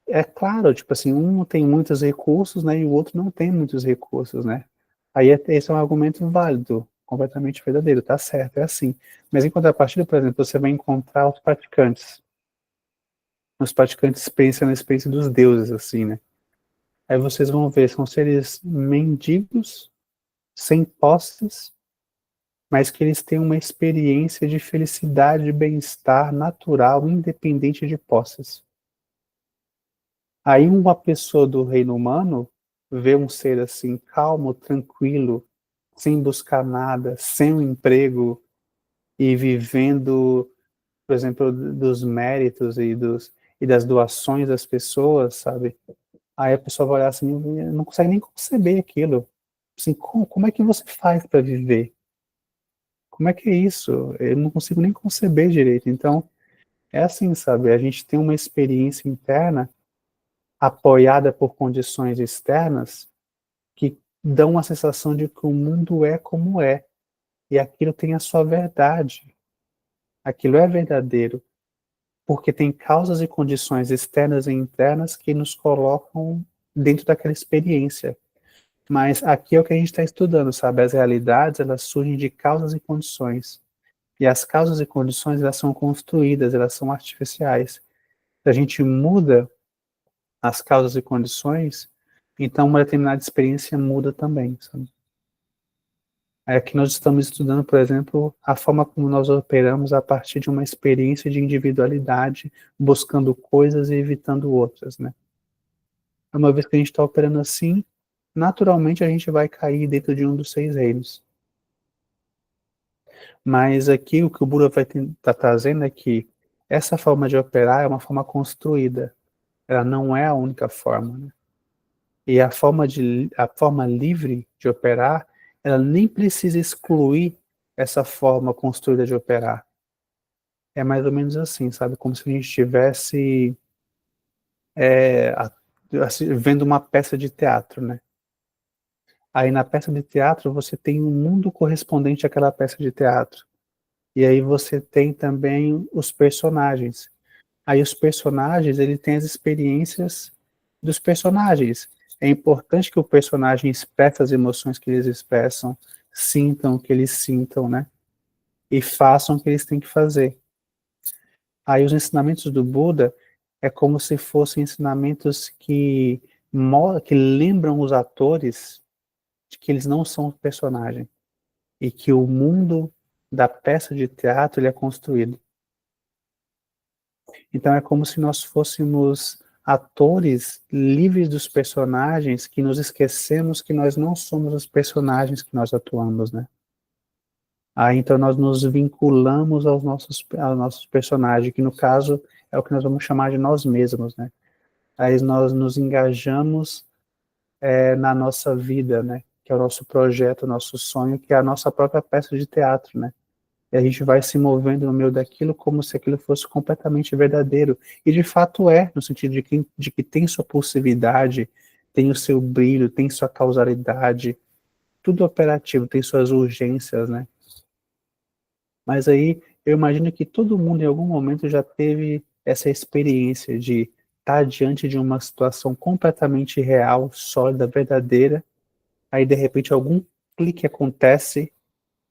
É claro, tipo assim, um tem muitos recursos, né, e o outro não tem muitos recursos, né? Aí esse é um argumento válido, completamente verdadeiro, tá certo, é assim. Mas em contrapartida, por exemplo, você vai encontrar os praticantes. Os praticantes pensam na experiência dos deuses, assim, né? Aí vocês vão ver, são seres mendigos, sem posses, mas que eles têm uma experiência de felicidade e bem-estar natural, independente de posses. Aí uma pessoa do reino humano vê um ser assim, calmo, tranquilo, sem buscar nada, sem um emprego e vivendo, por exemplo, dos méritos e das doações das pessoas, sabe? Aí a pessoa vai olhar assim, não consegue nem conceber aquilo. Assim, como é que você faz para viver? Como é que é isso? Eu não consigo nem conceber direito. Então, é assim, sabe? A gente tem uma experiência interna apoiada por condições externas que dão a sensação de que o mundo é como é, e aquilo tem a sua verdade, aquilo é verdadeiro, porque tem causas e condições externas e internas que nos colocam dentro daquela experiência. Mas aqui é o que a gente está estudando, sabe? As realidades, elas surgem de causas e condições. E as causas e condições, elas são construídas, elas são artificiais. Se a gente muda as causas e condições, então uma determinada experiência muda também, sabe? Aqui nós estamos estudando, por exemplo, a forma como nós operamos a partir de uma experiência de individualidade, buscando coisas e evitando outras, né? Uma vez que a gente está operando assim, naturalmente a gente vai cair dentro de um dos seis reinos. Mas aqui o que o Buda vai estar trazendo é que essa forma de operar é uma forma construída. Ela não é a única forma, né? E a forma livre de operar, ela nem precisa excluir essa forma construída de operar. É mais ou menos assim, sabe? Como se a gente estivesse assim, vendo uma peça de teatro, né? Aí na peça de teatro você tem um mundo correspondente àquela peça de teatro. E aí você tem também os personagens. Aí os personagens, ele tem as experiências dos personagens. É importante que o personagem expresse as emoções que eles expressam, sintam o que eles sintam, né? E façam o que eles têm que fazer. Aí os ensinamentos do Buda é como se fossem ensinamentos que lembram os atores de que eles não são o personagem e que o mundo da peça de teatro ele é construído. Então é como se nós fôssemos atores livres dos personagens que nos esquecemos que nós não somos os personagens que nós atuamos, né? Aí então nós nos vinculamos aos nossos personagens, que no caso é o que nós vamos chamar de nós mesmos, né? Aí nós nos engajamos na nossa vida, né? Que é o nosso projeto, o nosso sonho, que é a nossa própria peça de teatro, né? E a gente vai se movendo no meio daquilo como se aquilo fosse completamente verdadeiro. E de fato é, no sentido de que tem sua pulsividade, tem o seu brilho, tem sua causalidade, tudo operativo, tem suas urgências, né? Mas aí eu imagino que todo mundo em algum momento já teve essa experiência de estar diante de uma situação completamente real, sólida, verdadeira, aí de repente algum clique acontece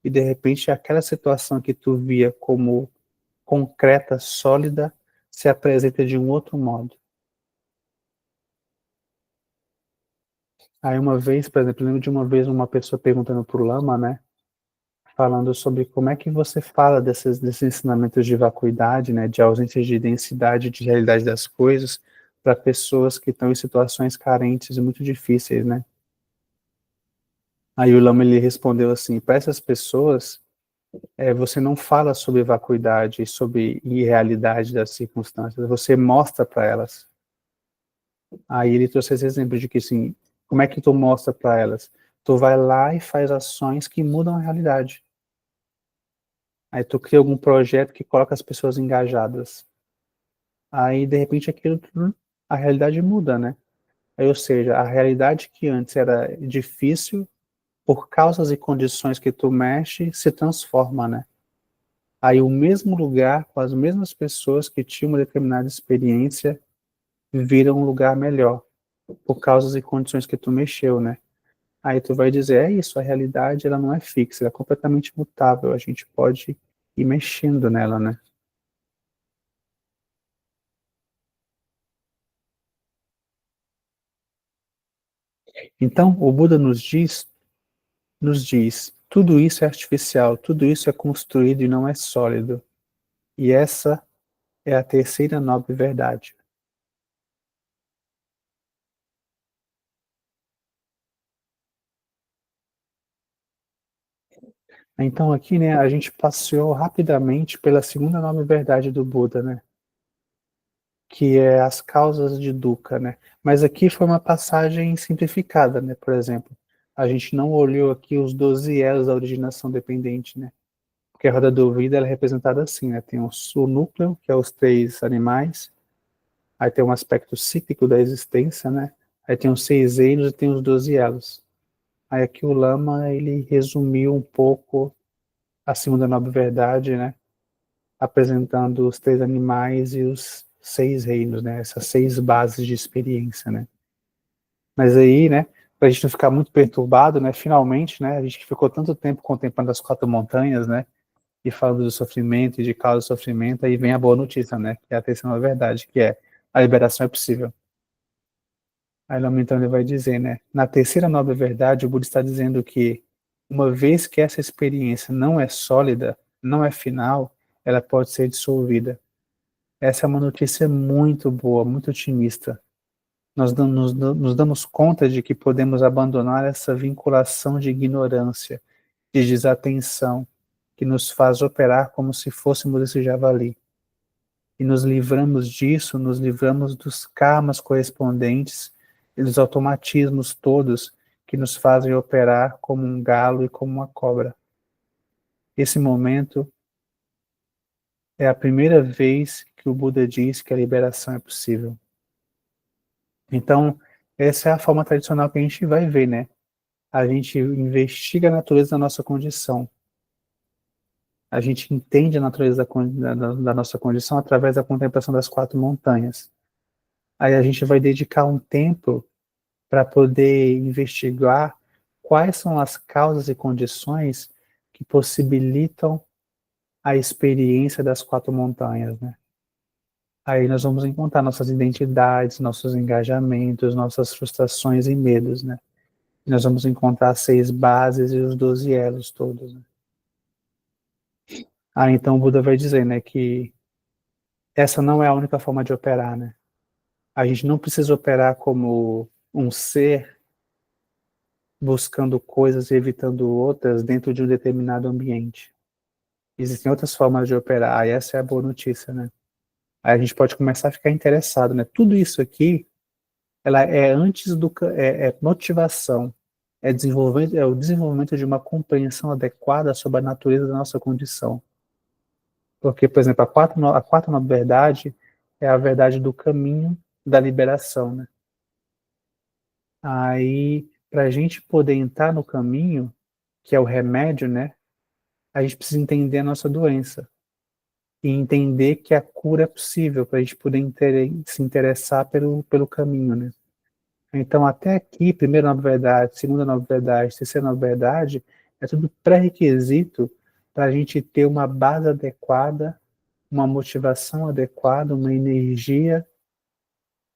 e de repente aquela situação que tu via como concreta, sólida, se apresenta de um outro modo. Aí uma vez, por exemplo, eu lembro de uma vez uma pessoa perguntando pro Lama, né, falando sobre como é que você fala desses ensinamentos de vacuidade, né, de ausência de densidade, de realidade das coisas, para pessoas que estão em situações carentes e muito difíceis, né? Aí o Lama ele respondeu assim, para essas pessoas, você não fala sobre vacuidade, sobre irrealidade das circunstâncias, você mostra para elas. Aí ele trouxe esse exemplo de que, assim, como é que tu mostra para elas? Tu vai lá e faz ações que mudam a realidade. Aí tu cria algum projeto que coloca as pessoas engajadas. Aí, de repente, aquilo, a realidade muda, né? Aí, ou seja, a realidade que antes era difícil, por causas e condições que tu mexe, se transforma, né? Aí o mesmo lugar, com as mesmas pessoas que tinham uma determinada experiência, viram um lugar melhor, por causas e condições que tu mexeu, né? Aí tu vai dizer, é isso, a realidade ela não é fixa, ela é completamente mutável, a gente pode ir mexendo nela, né? Então, o Buda nos diz, tudo isso é artificial, tudo isso é construído e não é sólido. E essa é a terceira nobre verdade. Então aqui, né, a gente passeou rapidamente pela segunda nobre verdade do Buda, né? Que é as causas de dukkha, né? Mas aqui foi uma passagem simplificada, né? Por exemplo, a gente não olhou aqui os 12 elos da originação dependente, né? Porque a roda do vida ela é representada assim, né? Tem o núcleo, que é os três animais, aí tem um aspecto cíclico da existência, né? Aí tem os 6 reinos e tem os 12 elos. Aí aqui o Lama, ele resumiu um pouco a segunda nobre verdade, né? Apresentando os 3 animais e os 6 reinos, né? Essas 6 bases de experiência, né? Mas aí, né, para a gente não ficar muito perturbado, né, finalmente, né, a gente que ficou tanto tempo contemplando as 4 montanhas, né, e falando do sofrimento e de causa do sofrimento, aí vem a boa notícia, né, que é a terceira verdade, que é a liberação é possível. Aí, então, ele vai dizer, né, na terceira nobre verdade, o Buda está dizendo que, uma vez que essa experiência não é sólida, não é final, ela pode ser dissolvida. Essa é uma notícia muito boa, muito otimista. Nós nos damos conta de que podemos abandonar essa vinculação de ignorância, de desatenção, que nos faz operar como se fôssemos esse javali. E nos livramos disso, nos livramos dos karmas correspondentes e dos automatismos todos que nos fazem operar como um galo e como uma cobra. Esse momento é a primeira vez que o Buda diz que a liberação é possível. Então, essa é a forma tradicional que a gente vai ver, né? A gente investiga a natureza da nossa condição. A gente entende a natureza da nossa condição através da contemplação das 4 montanhas. Aí a gente vai dedicar um tempo para poder investigar quais são as causas e condições que possibilitam a experiência das 4 montanhas, né? Aí nós vamos encontrar nossas identidades, nossos engajamentos, nossas frustrações e medos, né? Nós vamos encontrar as 6 bases e os 12 elos todos, né? Então o Buda vai dizer, né, que essa não é a única forma de operar, né? A gente não precisa operar como um ser buscando coisas e evitando outras dentro de um determinado ambiente. Existem outras formas de operar, e essa é a boa notícia, né? Aí a gente pode começar a ficar interessado, né? Tudo isso aqui, ela é antes é motivação, é o desenvolvimento de uma compreensão adequada sobre a natureza da nossa condição. Porque, por exemplo, a quarta nova verdade é a verdade do caminho da liberação, né? Aí, para a gente poder entrar no caminho, que é o remédio, né? A gente precisa entender a nossa doença e entender que a cura é possível para a gente poder se interessar pelo caminho, né? Então, até aqui, primeira nova verdade, segunda nova verdade, terceira nova verdade, é tudo pré-requisito para a gente ter uma base adequada, uma motivação adequada, uma energia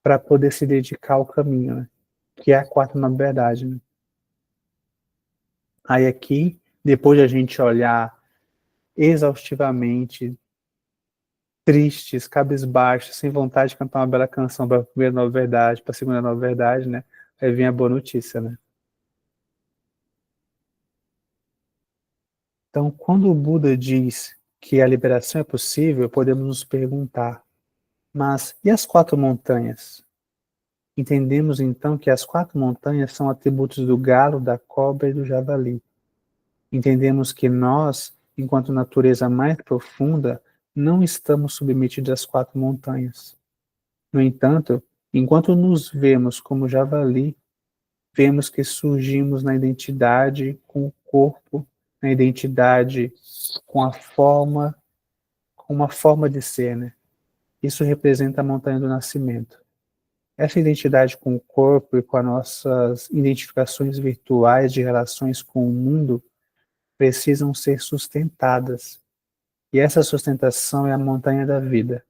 para poder se dedicar ao caminho, né? que é a quarta nova verdade, né? Aí aqui, depois de a gente olhar exaustivamente, tristes, cabisbaixos, sem vontade de cantar uma bela canção para a primeira nova verdade, para a segunda nova verdade, né? Aí vem a boa notícia, né? Então, quando o Buda diz que a liberação é possível, podemos nos perguntar, mas e as quatro montanhas? Entendemos então que as quatro montanhas são atributos do galo, da cobra e do javali. Entendemos que nós, enquanto natureza mais profunda, não estamos submetidos às quatro montanhas. No entanto, enquanto nos vemos como javali, vemos que surgimos na identidade com o corpo, na identidade com a forma, com uma forma de ser, né? Isso representa a montanha do nascimento. Essa identidade com o corpo e com as nossas identificações virtuais de relações com o mundo precisam ser sustentadas. E essa sustentação é a montanha da vida.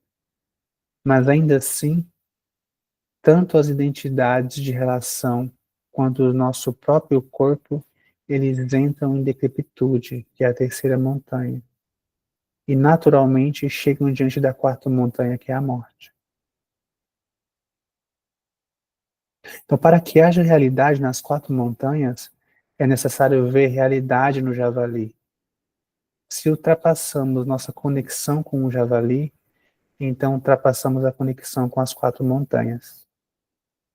Mas ainda assim, tanto as identidades de relação quanto o nosso próprio corpo, eles entram em decrepitude, que é a terceira montanha. E naturalmente chegam diante da quarta montanha, que é a morte. Então, para que haja realidade nas quatro montanhas, é necessário ver realidade no javali. Se ultrapassamos nossa conexão com o javali, então ultrapassamos a conexão com as quatro montanhas.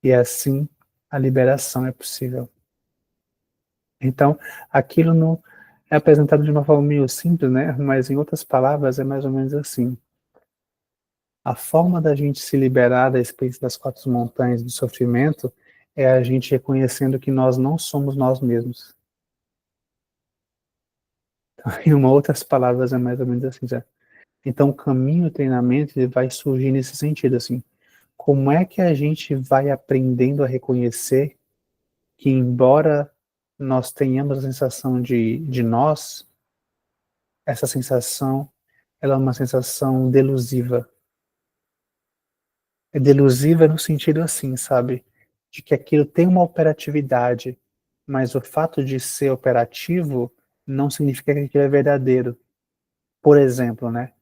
E assim, a liberação é possível. Então, aquilo não é apresentado de uma forma meio simples, né? Mas em outras palavras é mais ou menos assim. A forma da gente se liberar da experiência das quatro montanhas do sofrimento é a gente reconhecendo que nós não somos nós mesmos. Em uma outras palavras é mais ou menos assim, já. Então o caminho, o treinamento, ele vai surgir nesse sentido, assim. Como é que a gente vai aprendendo a reconhecer que, embora nós tenhamos a sensação de nós, essa sensação, ela é uma sensação delusiva. É delusiva no sentido assim, sabe? De que aquilo tem uma operatividade, mas o fato de ser operativo não significa que aquilo é verdadeiro. Por exemplo, né?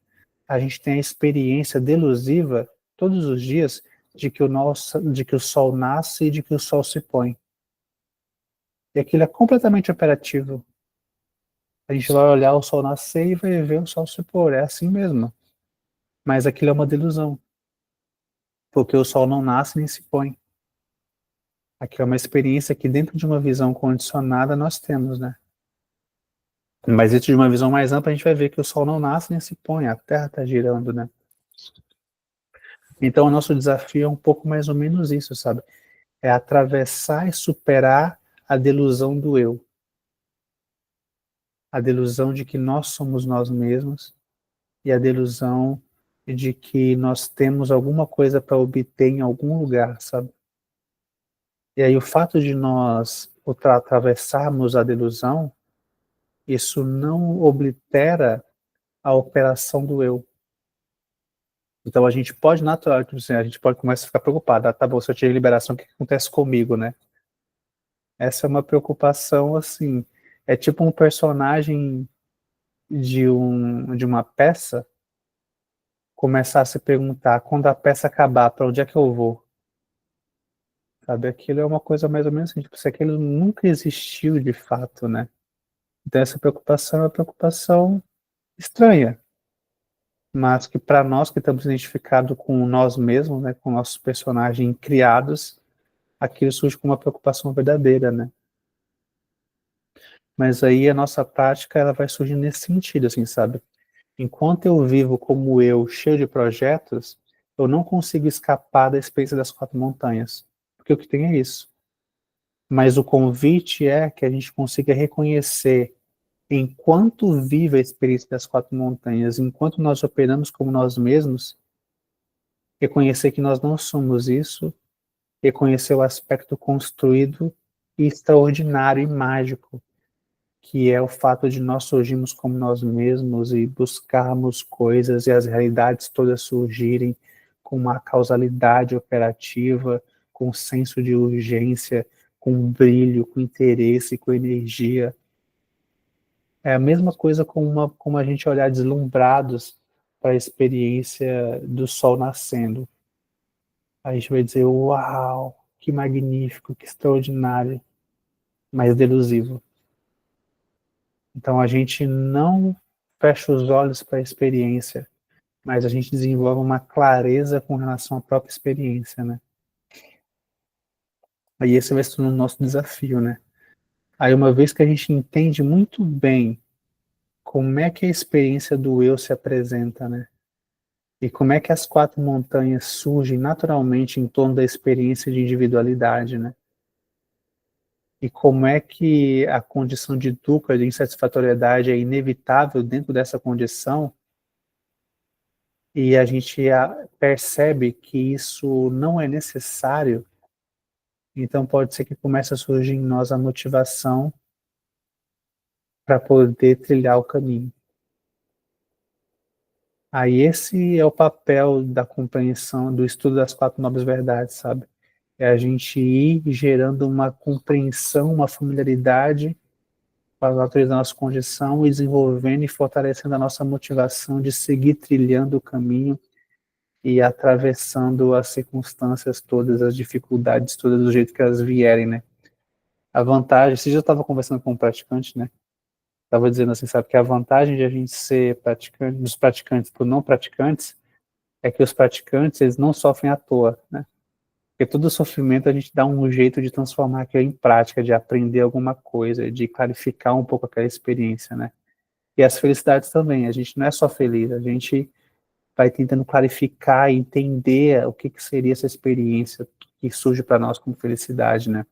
A gente tem a experiência delusiva todos os dias de que o sol nasce e de que o sol se põe. E aquilo é completamente operativo. A gente vai olhar o sol nascer e vai ver o sol se pôr. É assim mesmo. Mas aquilo é uma delusão. Porque o sol não nasce nem se põe. Aquilo é uma experiência que dentro de uma visão condicionada nós temos, né? Mas dentro de uma visão mais ampla a gente vai ver que o sol não nasce nem se põe. A Terra está girando, né? Então o nosso desafio é um pouco mais ou menos isso, sabe? É atravessar e superar a delusão do eu. A delusão de que nós somos nós mesmos e a delusão de que nós temos alguma coisa para obter em algum lugar, sabe? E aí o fato de nós atravessarmos a delusão, isso não oblitera a operação do eu. Então a gente pode naturalmente, assim, a gente pode começar a ficar preocupado. Ah, tá bom, se eu tiver liberação, o que acontece comigo, né? Essa é uma preocupação, assim, é tipo um personagem de uma peça começar a se perguntar, quando a peça acabar, para onde é que eu vou? Sabe, aquilo é uma coisa mais ou menos assim, tipo, se aquilo nunca existiu de fato, né? Então essa preocupação é uma preocupação estranha, mas que para nós que estamos identificados com nós mesmos, né, com nossos personagens criados, aquilo surge como uma preocupação verdadeira, né? Mas aí a nossa prática, ela vai surgir nesse sentido, assim, sabe? Enquanto eu vivo como eu, cheio de projetos, eu não consigo escapar da experiência das quatro montanhas, porque o que tem é isso. Mas o convite é que a gente consiga reconhecer, enquanto vive a experiência das quatro montanhas, enquanto nós operamos como nós mesmos, reconhecer que nós não somos isso, reconhecer o aspecto construído e extraordinário e mágico, que é o fato de nós surgirmos como nós mesmos e buscarmos coisas e as realidades todas surgirem com uma causalidade operativa, com senso de urgência, com brilho, com interesse, com energia. É a mesma coisa como a gente olhar deslumbrados para a experiência do sol nascendo. A gente vai dizer, uau, que magnífico, que extraordinário, mas delusivo. Então a gente não fecha os olhos para a experiência, mas a gente desenvolve uma clareza com relação à própria experiência, né? Aí esse vai se tornar o nosso desafio, né? Aí uma vez que a gente entende muito bem como é que a experiência do eu se apresenta, né? E como é que as quatro montanhas surgem naturalmente em torno da experiência de individualidade, né? E como é que a condição de dukkha, de insatisfatoriedade, é inevitável dentro dessa condição, e a gente percebe que isso não é necessário, então pode ser que comece a surgir em nós a motivação para poder trilhar o caminho. Aí esse é o papel da compreensão, do estudo das quatro nobres verdades, sabe? É a gente ir gerando uma compreensão, uma familiaridade com a natureza da nossa condição e desenvolvendo e fortalecendo a nossa motivação de seguir trilhando o caminho e atravessando as circunstâncias todas, as dificuldades todas do jeito que elas vierem, né? A vantagem, se eu estava conversando com um praticante, né? Estava dizendo assim, sabe, que a vantagem de a gente ser praticante, dos praticantes por não praticantes, é que os praticantes, eles não sofrem à toa, né? Porque todo sofrimento a gente dá um jeito de transformar aquilo em prática, de aprender alguma coisa, de clarificar um pouco aquela experiência, né? E as felicidades também, a gente não é só feliz, a gente vai tentando clarificar e entender o que seria essa experiência que surge para nós como felicidade, né?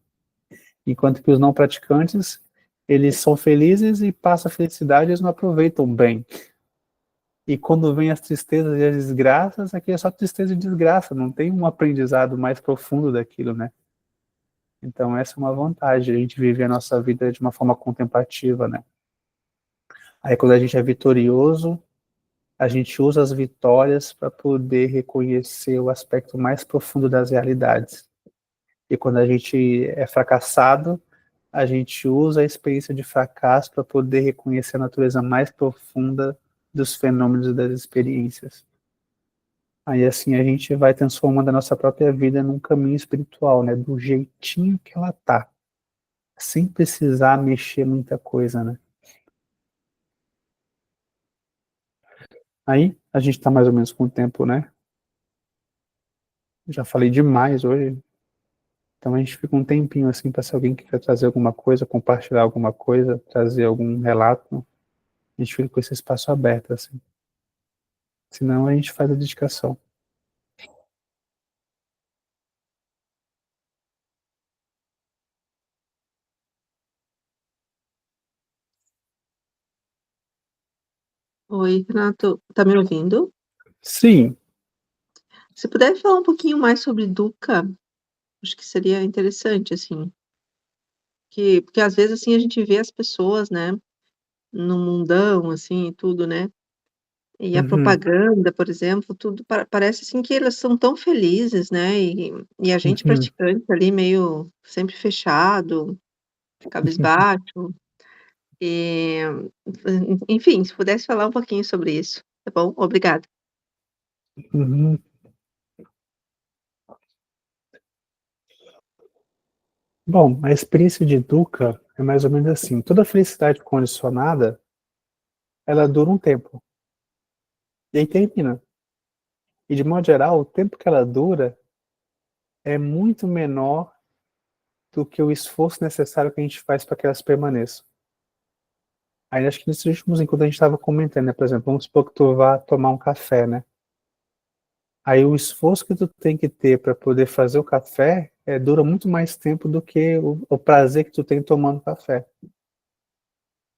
Enquanto que os não praticantes, eles são felizes e passam a felicidade, eles não aproveitam bem. E quando vem as tristezas e as desgraças, aqui é só tristeza e desgraça, não tem um aprendizado mais profundo daquilo, né? Então essa é uma vantagem, a gente vive a nossa vida de uma forma contemplativa, né? Aí quando a gente é vitorioso, a gente usa as vitórias para poder reconhecer o aspecto mais profundo das realidades. E quando a gente é fracassado, a gente usa a experiência de fracasso para poder reconhecer a natureza mais profunda dos fenômenos e das experiências. Aí assim a gente vai transformando a nossa própria vida num caminho espiritual, né, do jeitinho que ela tá, sem precisar mexer muita coisa, né. Aí a gente está mais ou menos com o tempo, né. Já falei demais hoje, então a gente fica um tempinho assim para se alguém quiser trazer alguma coisa, compartilhar alguma coisa, trazer algum relato, a gente fica com esse espaço aberto assim. Senão a gente faz a dedicação. Oi, Renato, tá me ouvindo? Sim. Se puder falar um pouquinho mais sobre Dukkha, acho que seria interessante, assim, porque às vezes, assim, a gente vê as pessoas, né, no mundão, assim, e tudo, né, e a Uhum. propaganda, por exemplo, tudo parece, assim, que elas são tão felizes, né, e a gente Uhum. praticante ali meio sempre fechado, cabisbaixo, eh, enfim, se pudesse falar um pouquinho sobre isso, tá bom? Obrigada. Uhum. Bom, a experiência de Dukkha é mais ou menos assim, toda felicidade condicionada, ela dura um tempo, e aí termina. E de modo geral, o tempo que ela dura é muito menor do que o esforço necessário que a gente faz para que elas permaneçam. Aí acho que nesses últimos encontros a gente estava comentando, né, por exemplo, vamos supor que tu vá tomar um café, né? Aí o esforço que tu tem que ter para poder fazer o café dura muito mais tempo do que o prazer que tu tem tomando café.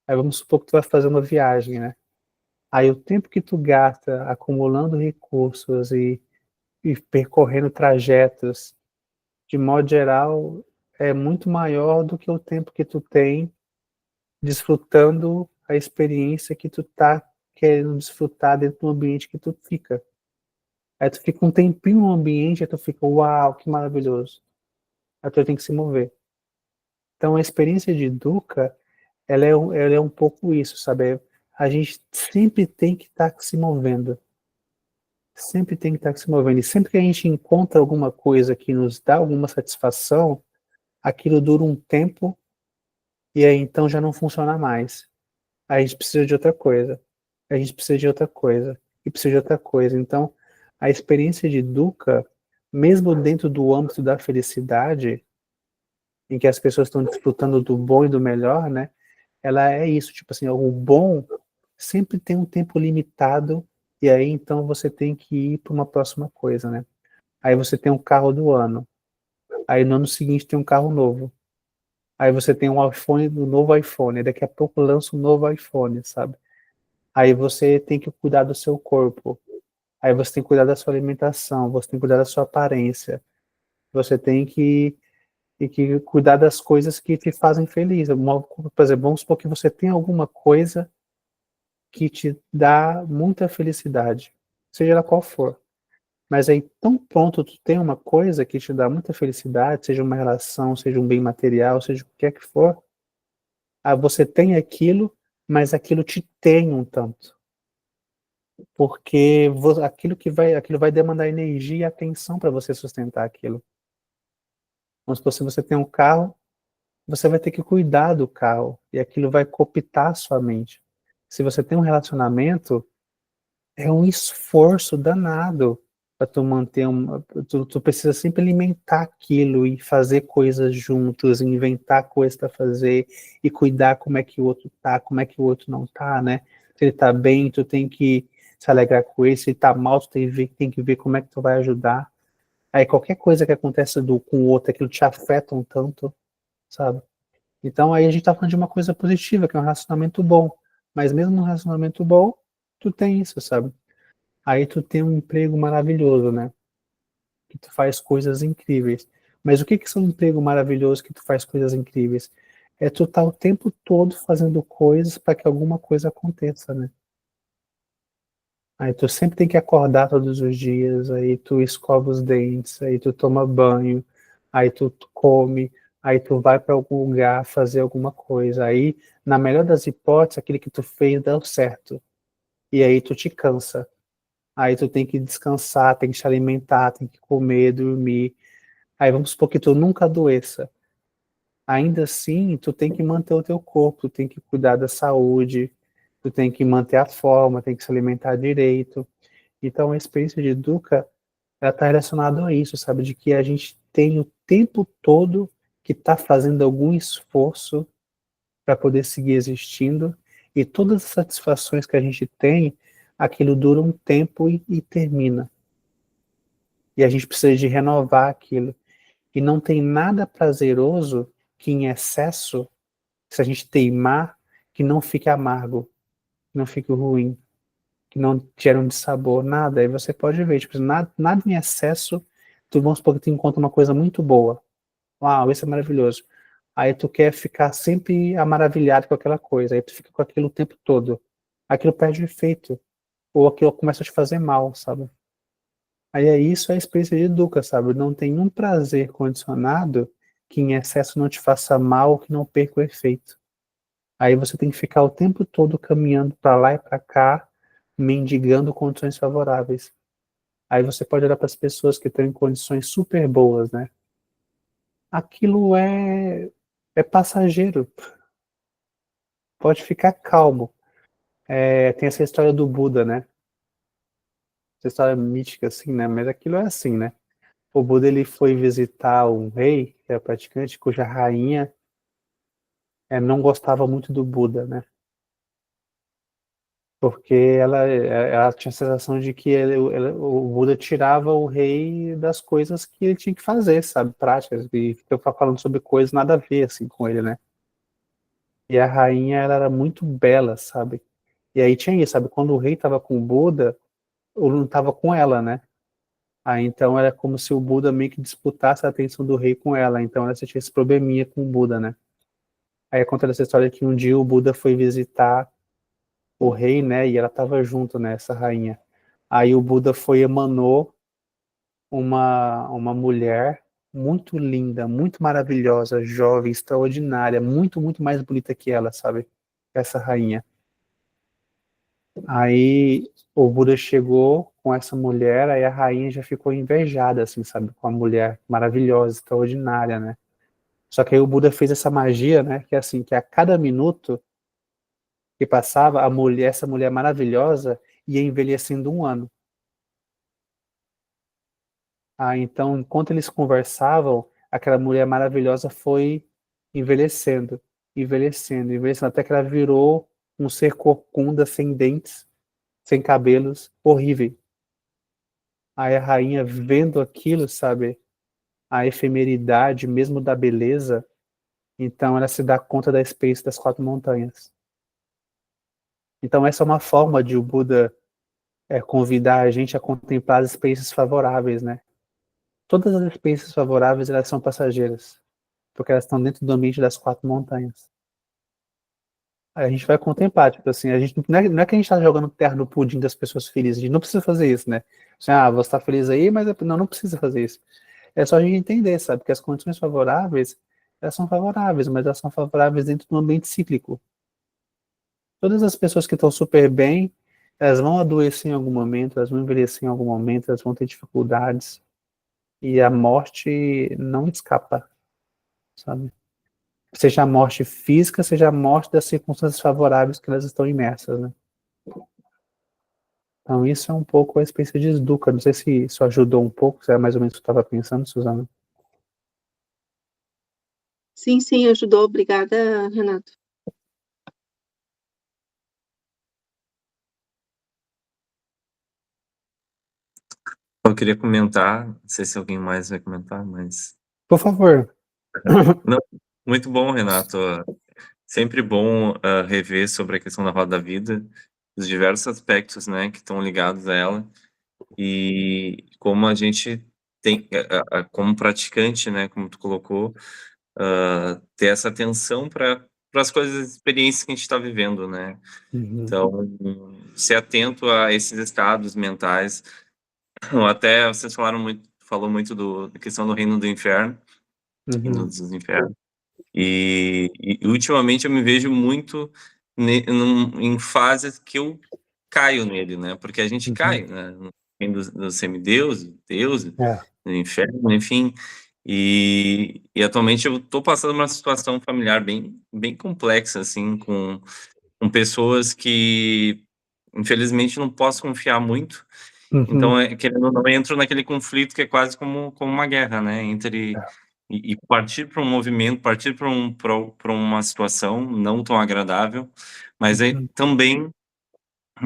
Aí vamos supor que tu vai fazer uma viagem, né? Aí o tempo que tu gasta acumulando recursos e percorrendo trajetos, de modo geral, é muito maior do que o tempo que tu tem desfrutando a experiência que tu tá querendo desfrutar dentro do ambiente que tu fica. Aí tu fica um tempinho no ambiente, aí tu fica, uau, que maravilhoso. a pessoa tem que se mover. Então, a experiência de Dukkha, ela é um pouco isso, sabe? A gente sempre tem que estar se movendo. Sempre tem que estar se movendo. E sempre que a gente encontra alguma coisa que nos dá alguma satisfação, aquilo dura um tempo e aí então já não funciona mais. Aí a gente precisa de outra coisa. A gente precisa de outra coisa. E precisa de outra coisa. Então, a experiência de Dukkha, mesmo dentro do âmbito da felicidade, em que as pessoas estão desfrutando do bom e do melhor, né? Ela é isso, tipo assim, o bom sempre tem um tempo limitado e aí então você tem que ir para uma próxima coisa, né? Aí você tem um carro do ano, aí no ano seguinte tem um carro novo, aí você tem um iPhone, um novo iPhone, e daqui a pouco lança um novo iPhone, sabe? Aí você tem que cuidar do seu corpo, aí você tem que cuidar da sua alimentação, você tem que cuidar da sua aparência, você tem que cuidar das coisas que te fazem feliz. Por exemplo, vamos supor que você tem alguma coisa que te dá muita felicidade, seja ela qual for. Mas aí, tão pronto tu tem uma coisa que te dá muita felicidade, seja uma relação, seja um bem material, seja o que quer que for, aí você tem aquilo, mas aquilo te tem um tanto. Porque aquilo vai demandar energia e atenção para você sustentar aquilo. Vamos supor, se você tem um carro, você vai ter que cuidar do carro, e aquilo vai cooptar a sua mente. Se você tem um relacionamento, é um esforço danado para tu manter tu precisa sempre alimentar aquilo e fazer coisas juntos, inventar coisas para fazer e cuidar como é que o outro tá, como é que o outro não tá, né? Se ele tá bem, tu tem que se alegrar com ele, se ele tá mal, tu tem que ver como é que tu vai ajudar. Aí qualquer coisa que acontece com o outro, aquilo te afeta um tanto, sabe? Então aí a gente tá falando de uma coisa positiva, que é um relacionamento bom. Mas mesmo num relacionamento bom, tu tem isso, sabe? Aí tu tem um emprego maravilhoso, né? Que tu faz coisas incríveis. Mas o que que são um emprego maravilhoso que tu faz coisas incríveis? É tu tá o tempo todo fazendo coisas para que alguma coisa aconteça, né? Aí tu sempre tem que acordar todos os dias, aí tu escova os dentes, aí tu toma banho, aí tu come, aí tu vai para algum lugar fazer alguma coisa. Aí, na melhor das hipóteses, aquele que tu fez deu certo. E aí tu te cansa. Aí tu tem que descansar, tem que te alimentar, tem que comer, dormir. Aí vamos supor que tu nunca adoeça. Ainda assim, tu tem que manter o teu corpo, tu tem que cuidar da saúde, tu tem que manter a forma, tem que se alimentar direito. Então a experiência de Dukkha, ela está relacionada a isso, sabe? De que a gente tem o tempo todo que está fazendo algum esforço para poder seguir existindo, e todas as satisfações que a gente tem, aquilo dura um tempo e termina. E a gente precisa de renovar aquilo. E não tem nada prazeroso que em excesso, se a gente teimar, que não fique amargo, que não fique ruim, que não gere um dissabor, nada. Aí você pode ver, tipo, nada em excesso, tu, vamos supor que tu encontra uma coisa muito boa. Uau, isso é maravilhoso. Aí tu quer ficar sempre maravilhado com aquela coisa, aí tu fica com aquilo o tempo todo. Aquilo perde o efeito, ou aquilo começa a te fazer mal, sabe? Aí é isso, é a experiência de Dukkha, sabe? Não tem um prazer condicionado que em excesso não te faça mal, que não perca o efeito. Aí você tem que ficar o tempo todo caminhando para lá e para cá, mendigando condições favoráveis. Aí você pode olhar para as pessoas que estão em condições super boas, né? Aquilo é passageiro. Pode ficar calmo. Tem essa história do Buda, né? Essa história mítica, assim, né? Mas aquilo é assim, né? O Buda, ele foi visitar um rei, que era praticante, cuja rainha não gostava muito do Buda, né? Porque ela tinha a sensação de que o Buda tirava o rei das coisas que ele tinha que fazer, sabe? Práticas, e ficava falando sobre coisas nada a ver, assim, com ele, né? E a rainha, ela era muito bela, sabe? E aí tinha isso, sabe? Quando o rei estava com o Buda, ou não estava com ela, né? Aí então era como se o Buda meio que disputasse a atenção do rei com ela. Então ela tinha esse probleminha com o Buda, né? Aí conta essa história que um dia o Buda foi visitar o rei, né? E ela estava junto, né? Essa rainha. Aí o Buda foi emanou uma mulher muito linda, muito maravilhosa, jovem, extraordinária, muito, muito mais bonita que ela, sabe? Essa rainha. Aí o Buda chegou com essa mulher, aí a rainha já ficou invejada, assim, sabe? Com a mulher maravilhosa, extraordinária, né? Só que aí o Buda fez essa magia, né? Que é assim, que a cada minuto que passava, a mulher, essa mulher maravilhosa ia envelhecendo 1 ano. Ah, então, enquanto eles conversavam, aquela mulher maravilhosa foi envelhecendo, envelhecendo, envelhecendo, até que ela virou um ser corcunda, sem dentes, sem cabelos, horrível. Aí a rainha, vendo aquilo, sabe, a efemeridade mesmo da beleza, então ela se dá conta da experiência das 4 montanhas. Então essa é uma forma de o Buda convidar a gente a contemplar as experiências favoráveis, né? Todas as experiências favoráveis, elas são passageiras, porque elas estão dentro do ambiente das 4 montanhas. Aí a gente vai contemplar, tipo assim, a gente não é que a gente está jogando terra no pudim das pessoas felizes, a gente não precisa fazer isso, né? Assim, você está feliz aí, mas não precisa fazer isso. É só a gente entender, sabe? Que as condições favoráveis, elas são favoráveis, mas elas são favoráveis dentro de um ambiente cíclico. Todas as pessoas que estão super bem, elas vão adoecer em algum momento, elas vão envelhecer em algum momento, elas vão ter dificuldades. E a morte não escapa, sabe? Seja a morte física, seja a morte das circunstâncias favoráveis que elas estão imersas, né? Então isso é um pouco a experiência de Dukkha. Não sei se isso ajudou um pouco, se era mais ou menos o que você estava pensando, Suzana. Sim, sim, ajudou. Obrigada, Renato. Eu queria comentar, não sei se alguém mais vai comentar, mas... Por favor. Não, muito bom, Renato. Sempre bom rever sobre a questão da roda da vida, os diversos aspectos, né, que estão ligados a ela, e como a gente tem, como praticante, né, como tu colocou, ter essa atenção para as coisas, experiências que a gente está vivendo, né? Uhum, Então, ser atento a esses estados mentais. Ou até vocês falou muito da questão do reino do inferno, reino uhum, dos infernos. E ultimamente eu me vejo muito em fases que eu caio nele, né? Porque a gente uhum. cai, né? No reino dos semideuses, deuses, É. no inferno, enfim. E atualmente eu estou passando uma situação familiar bem complexa, assim, com pessoas que infelizmente não posso confiar muito. Então, Uhum, querendo ou não, eu entro naquele conflito que é quase como uma guerra, né? Entre é. e partir para um movimento, partir para uma situação não tão agradável, mas aí Uhum, também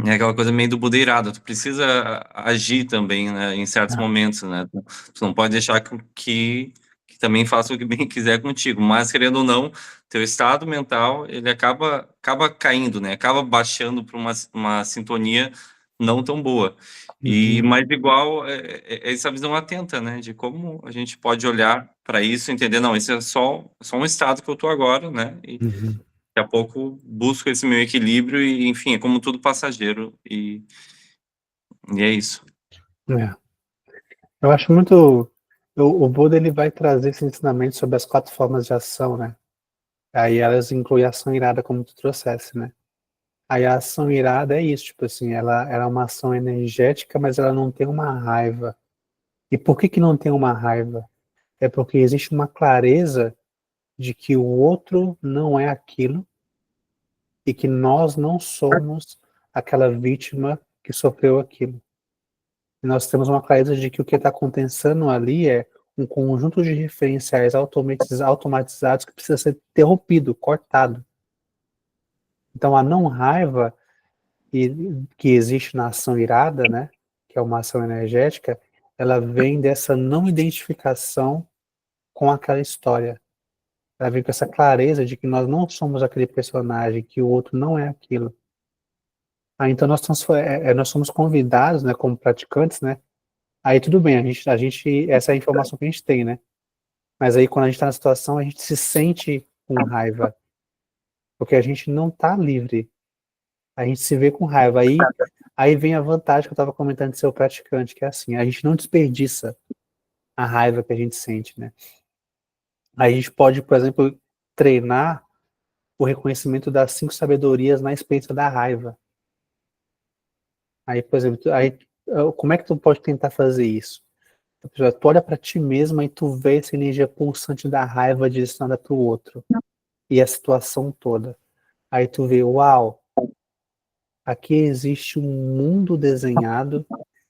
é aquela coisa meio do budeirado, tu precisa agir também, né, em certos é. momentos, né? Tu não pode deixar que também faça o que bem quiser contigo, mas querendo ou não, teu estado mental, ele acaba caindo, né? Acaba baixando para uma sintonia não tão boa. Uhum, Mas igual é essa visão atenta, né, de como a gente pode olhar para isso, e entender, não, isso é só um estado que eu tô agora, né? uhum. Daqui a pouco busco esse meu equilíbrio e, enfim, é como tudo passageiro e é isso. É. Eu acho muito. O Buda, ele vai trazer esse ensinamento sobre as 4 formas de ação, né? Aí elas incluem a ação irada, como tu trouxesse, né? Aí a ação irada é isso, tipo assim, ela é uma ação energética, mas ela não tem uma raiva. E por que que não tem uma raiva? É porque existe uma clareza de que o outro não é aquilo e que nós não somos aquela vítima que sofreu aquilo. E nós temos uma clareza de que o que está acontecendo ali é um conjunto de referenciais automatizados que precisa ser interrompido, cortado. Então a não raiva que existe na ação irada, né, que é uma ação energética, ela vem dessa não identificação com aquela história. Ela vem com essa clareza de que nós não somos aquele personagem, que o outro não é aquilo. Então nós somos convidados, né, como praticantes, né? Aí tudo bem, essa é a informação que a gente tem, né? Mas aí quando a gente está na situação, a gente se sente com raiva, porque a gente não está livre. A gente se vê com raiva. Aí vem a vantagem que eu estava comentando de ser o praticante, que é assim, a gente não desperdiça. a raiva que a gente sente, né? Aí a gente pode, por exemplo, treinar o reconhecimento das 5 sabedorias na experiência da raiva. Aí, por exemplo, como é que tu pode tentar fazer isso? Tu olha para ti mesmo e tu vê essa energia pulsante da raiva direcionada para o outro. E a situação toda. Aí tu vê, uau, aqui existe um mundo desenhado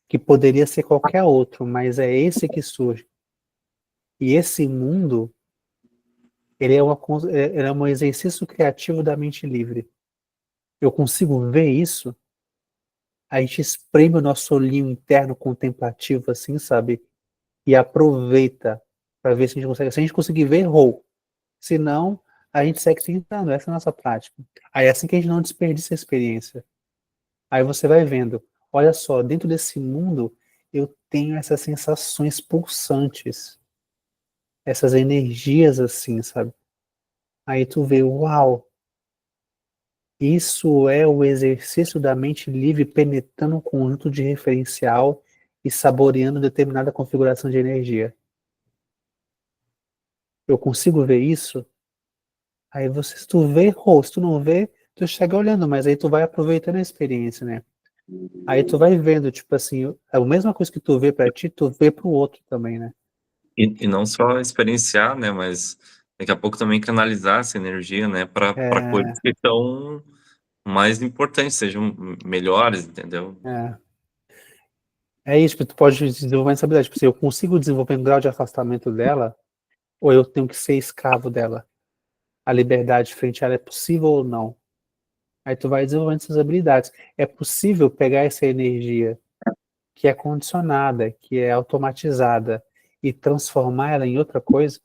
que poderia ser qualquer outro, mas é esse que surge. E esse mundo, ele é um exercício criativo da mente livre. Eu consigo ver isso, a gente espreme o nosso olhinho interno contemplativo, assim, sabe? E aproveita para ver se a gente consegue. Se a gente conseguir ver, errou. Se não, a gente segue tentando. Essa é a nossa prática. Aí é assim que a gente não desperdiça a experiência. Aí você vai vendo, olha só, dentro desse mundo eu tenho essas sensações pulsantes, essas energias assim, sabe? Aí tu vê, uau, isso é o exercício da mente livre penetrando um conjunto de referencial e saboreando determinada configuração de energia. Eu consigo ver isso? Aí você, se tu vê, ou se tu não vê, tu chega olhando, mas aí tu vai aproveitando a experiência, né? Aí tu vai vendo, tipo assim, a mesma coisa que tu vê pra ti, tu vê pro outro também, né? E não só experienciar, né, mas daqui a pouco também canalizar essa energia, né, para É, coisas que são mais importantes, sejam melhores, entendeu? é. É isso, que tu pode desenvolver essa habilidade. Tipo assim, eu consigo desenvolver um grau de afastamento dela, ou eu tenho que ser escravo dela? A liberdade frente a ela é possível ou não? Aí tu vai desenvolvendo essas habilidades. É possível pegar essa energia que é condicionada, que é automatizada, e transformar ela em outra coisa?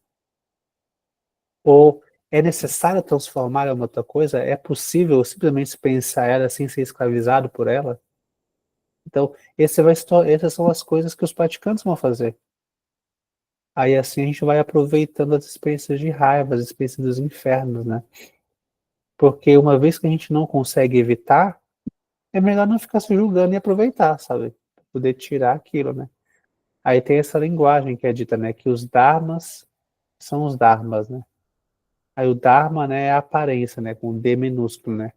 Ou é necessário transformar ela em outra coisa? É possível simplesmente pensar ela sem ser escravizado por ela? Então, essas são as coisas que os praticantes vão fazer. Aí assim a gente vai aproveitando as experiências de raiva, as experiências dos infernos, né? Porque uma vez que a gente não consegue evitar, é melhor não ficar se julgando e aproveitar, sabe? Poder tirar aquilo, né? Aí tem essa linguagem que é dita, né? Que os dharmas são os dharmas, né? Aí o dharma, né, é a aparência, né? Com D minúsculo, né?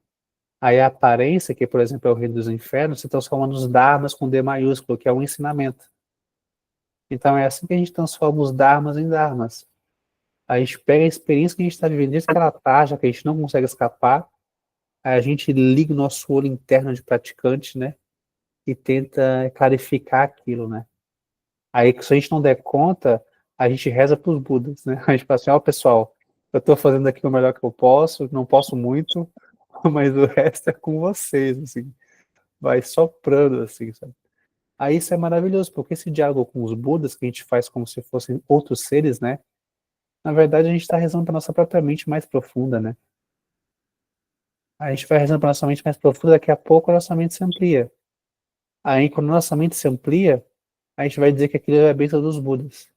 Aí a aparência, que por exemplo é o reino dos infernos, se transforma nos dharmas com D maiúsculo, que é o ensinamento. Então é assim que a gente transforma os dharmas em dharmas. A gente pega a experiência que a gente está vivendo, desde aquela tarja que a gente não consegue escapar, aí a gente liga o nosso olho interno de praticante, né? E tenta clarificar aquilo, né? Aí, se a gente não der conta, a gente reza para os Budas, né? A gente fala assim, ó, pessoal, eu estou fazendo aqui o melhor que eu posso, não posso muito, mas o resto é com vocês, assim. Vai soprando, assim, sabe? Aí isso é maravilhoso, porque esse diálogo com os Budas, que a gente faz como se fossem outros seres, né? Na verdade, a gente está rezando para nossa própria mente mais profunda, né? A gente vai rezando para nossa mente mais profunda, daqui a pouco a nossa mente se amplia. Aí, quando a nossa mente se amplia, a gente vai dizer que aquilo é a bênção dos Budas,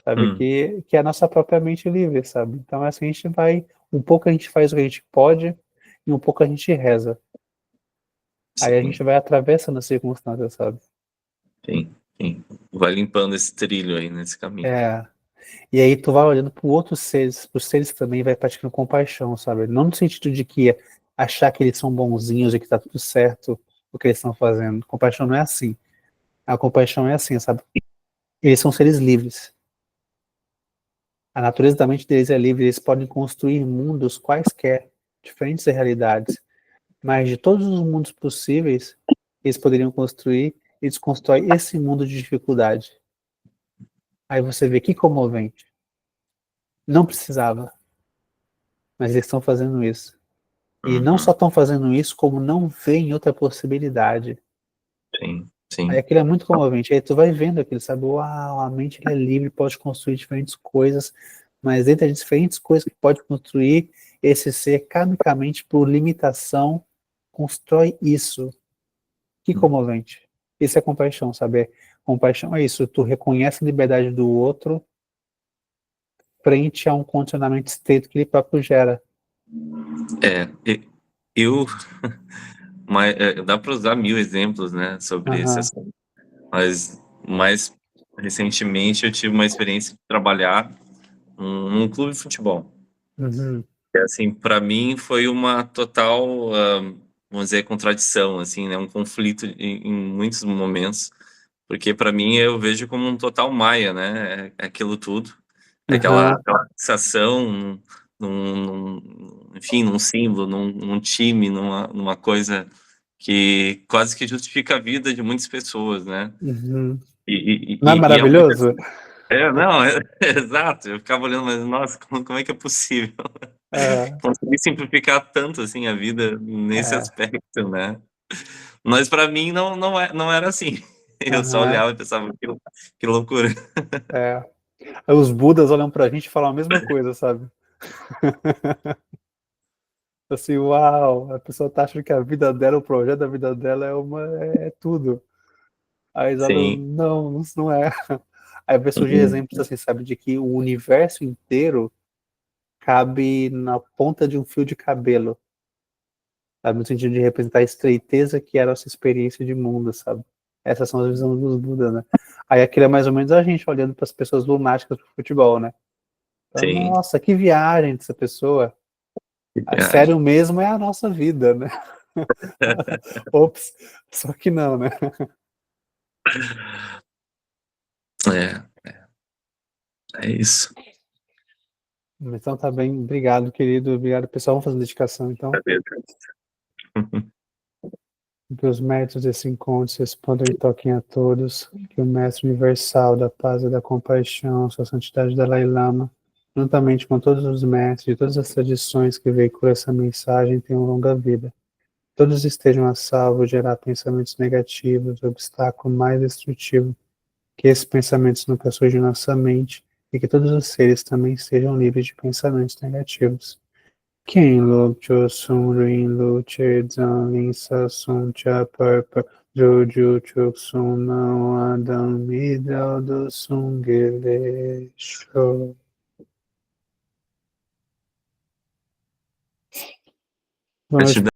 sabe? Hum, Que é a nossa própria mente livre, sabe? Então, assim, a gente vai, um pouco a gente faz o que a gente pode, e um pouco a gente reza. Aí a sim, gente vai atravessando as circunstâncias, sabe? sim, sim. Vai limpando esse trilho aí nesse caminho. É. E aí tu vai olhando para outros seres, os seres também vai praticando compaixão, sabe? Não no sentido de que achar que eles são bonzinhos e que tá tudo certo o que eles estão fazendo. Compaixão não é assim. A compaixão é assim, sabe? Eles são seres livres. A natureza da mente deles é livre, eles podem construir mundos quaisquer, diferentes realidades. Mas de todos os mundos possíveis, eles poderiam construir, eles constroem esse mundo de dificuldade. Aí você vê que comovente. Não precisava, mas eles estão fazendo isso. E não só Uhum, estão fazendo isso, como não veem outra possibilidade. sim, Aí sim, aquilo é muito comovente. Aí tu vai vendo aquilo, sabe? Uau, a mente ela é livre, pode construir diferentes coisas, mas entre as diferentes coisas que pode construir, esse ser, karmicamente, por limitação, constrói isso. Que comovente. Isso é compaixão, sabe? Compaixão é isso, tu reconhece a liberdade do outro frente a um condicionamento estreito que ele próprio gera. é, eu, mas dá para usar mil exemplos, né, sobre esse Aham, assunto, mas mais recentemente eu tive uma experiência de trabalhar num clube de futebol. Uhum. Assim, para mim foi uma total, vamos dizer, contradição, assim, né, um conflito em muitos momentos, porque para mim eu vejo como um total maia, né, é aquilo tudo, é Aham. aquela fixação enfim, num símbolo, num time, numa coisa que quase que justifica a vida de muitas pessoas, né, Uhum. e Não é e é uma maravilhoso? não, exato, eu ficava olhando, mas nossa, como é que é possível? É, Consegui simplificar tanto, assim, a vida nesse é, aspecto, né. Mas pra mim não era assim. Eu só aham, olhava e pensava: Que loucura". é. Aí os Budas olham pra gente e falam a mesma coisa, sabe? Assim, uau, a pessoa tá achando que a vida dela, o projeto da vida dela é tudo. Aí eles olham, Sim. não, isso não é. Aí vai surgir Uhum. exemplos assim, sabe, de que o universo inteiro cabe na ponta de um fio de cabelo, sabe, no sentido de representar a estreiteza que era a nossa experiência de mundo, sabe? Essas são as visões dos Budas, né? Aí aquilo é mais ou menos a gente olhando para as pessoas lunáticas do futebol, né? Então, Sim, nossa, que viagem dessa pessoa. que A viagem. sério mesmo é a nossa vida, né? Ops, só que não, né? É, é isso. Então tá bem, obrigado, querido, obrigado, pessoal. Vamos fazer dedicação, então. Que os méritos desse encontro se expandam e toquem a todos. Que o Mestre Universal da Paz e da Compaixão, Sua Santidade Dalai Lama, juntamente com todos os mestres de todas as tradições que veiculam essa mensagem, tenham longa vida. Todos estejam a salvo de gerar pensamentos negativos, o obstáculo mais destrutivo. Que esses pensamentos nunca surjam na nossa mente e que todos os seres também sejam livres de pensamentos negativos. Quem lutou Sunrin Luche Zanlin Sassun Chaparpa Joju Chuksun não Adam Midal do Sungilesho. Boa noite, Gratidão.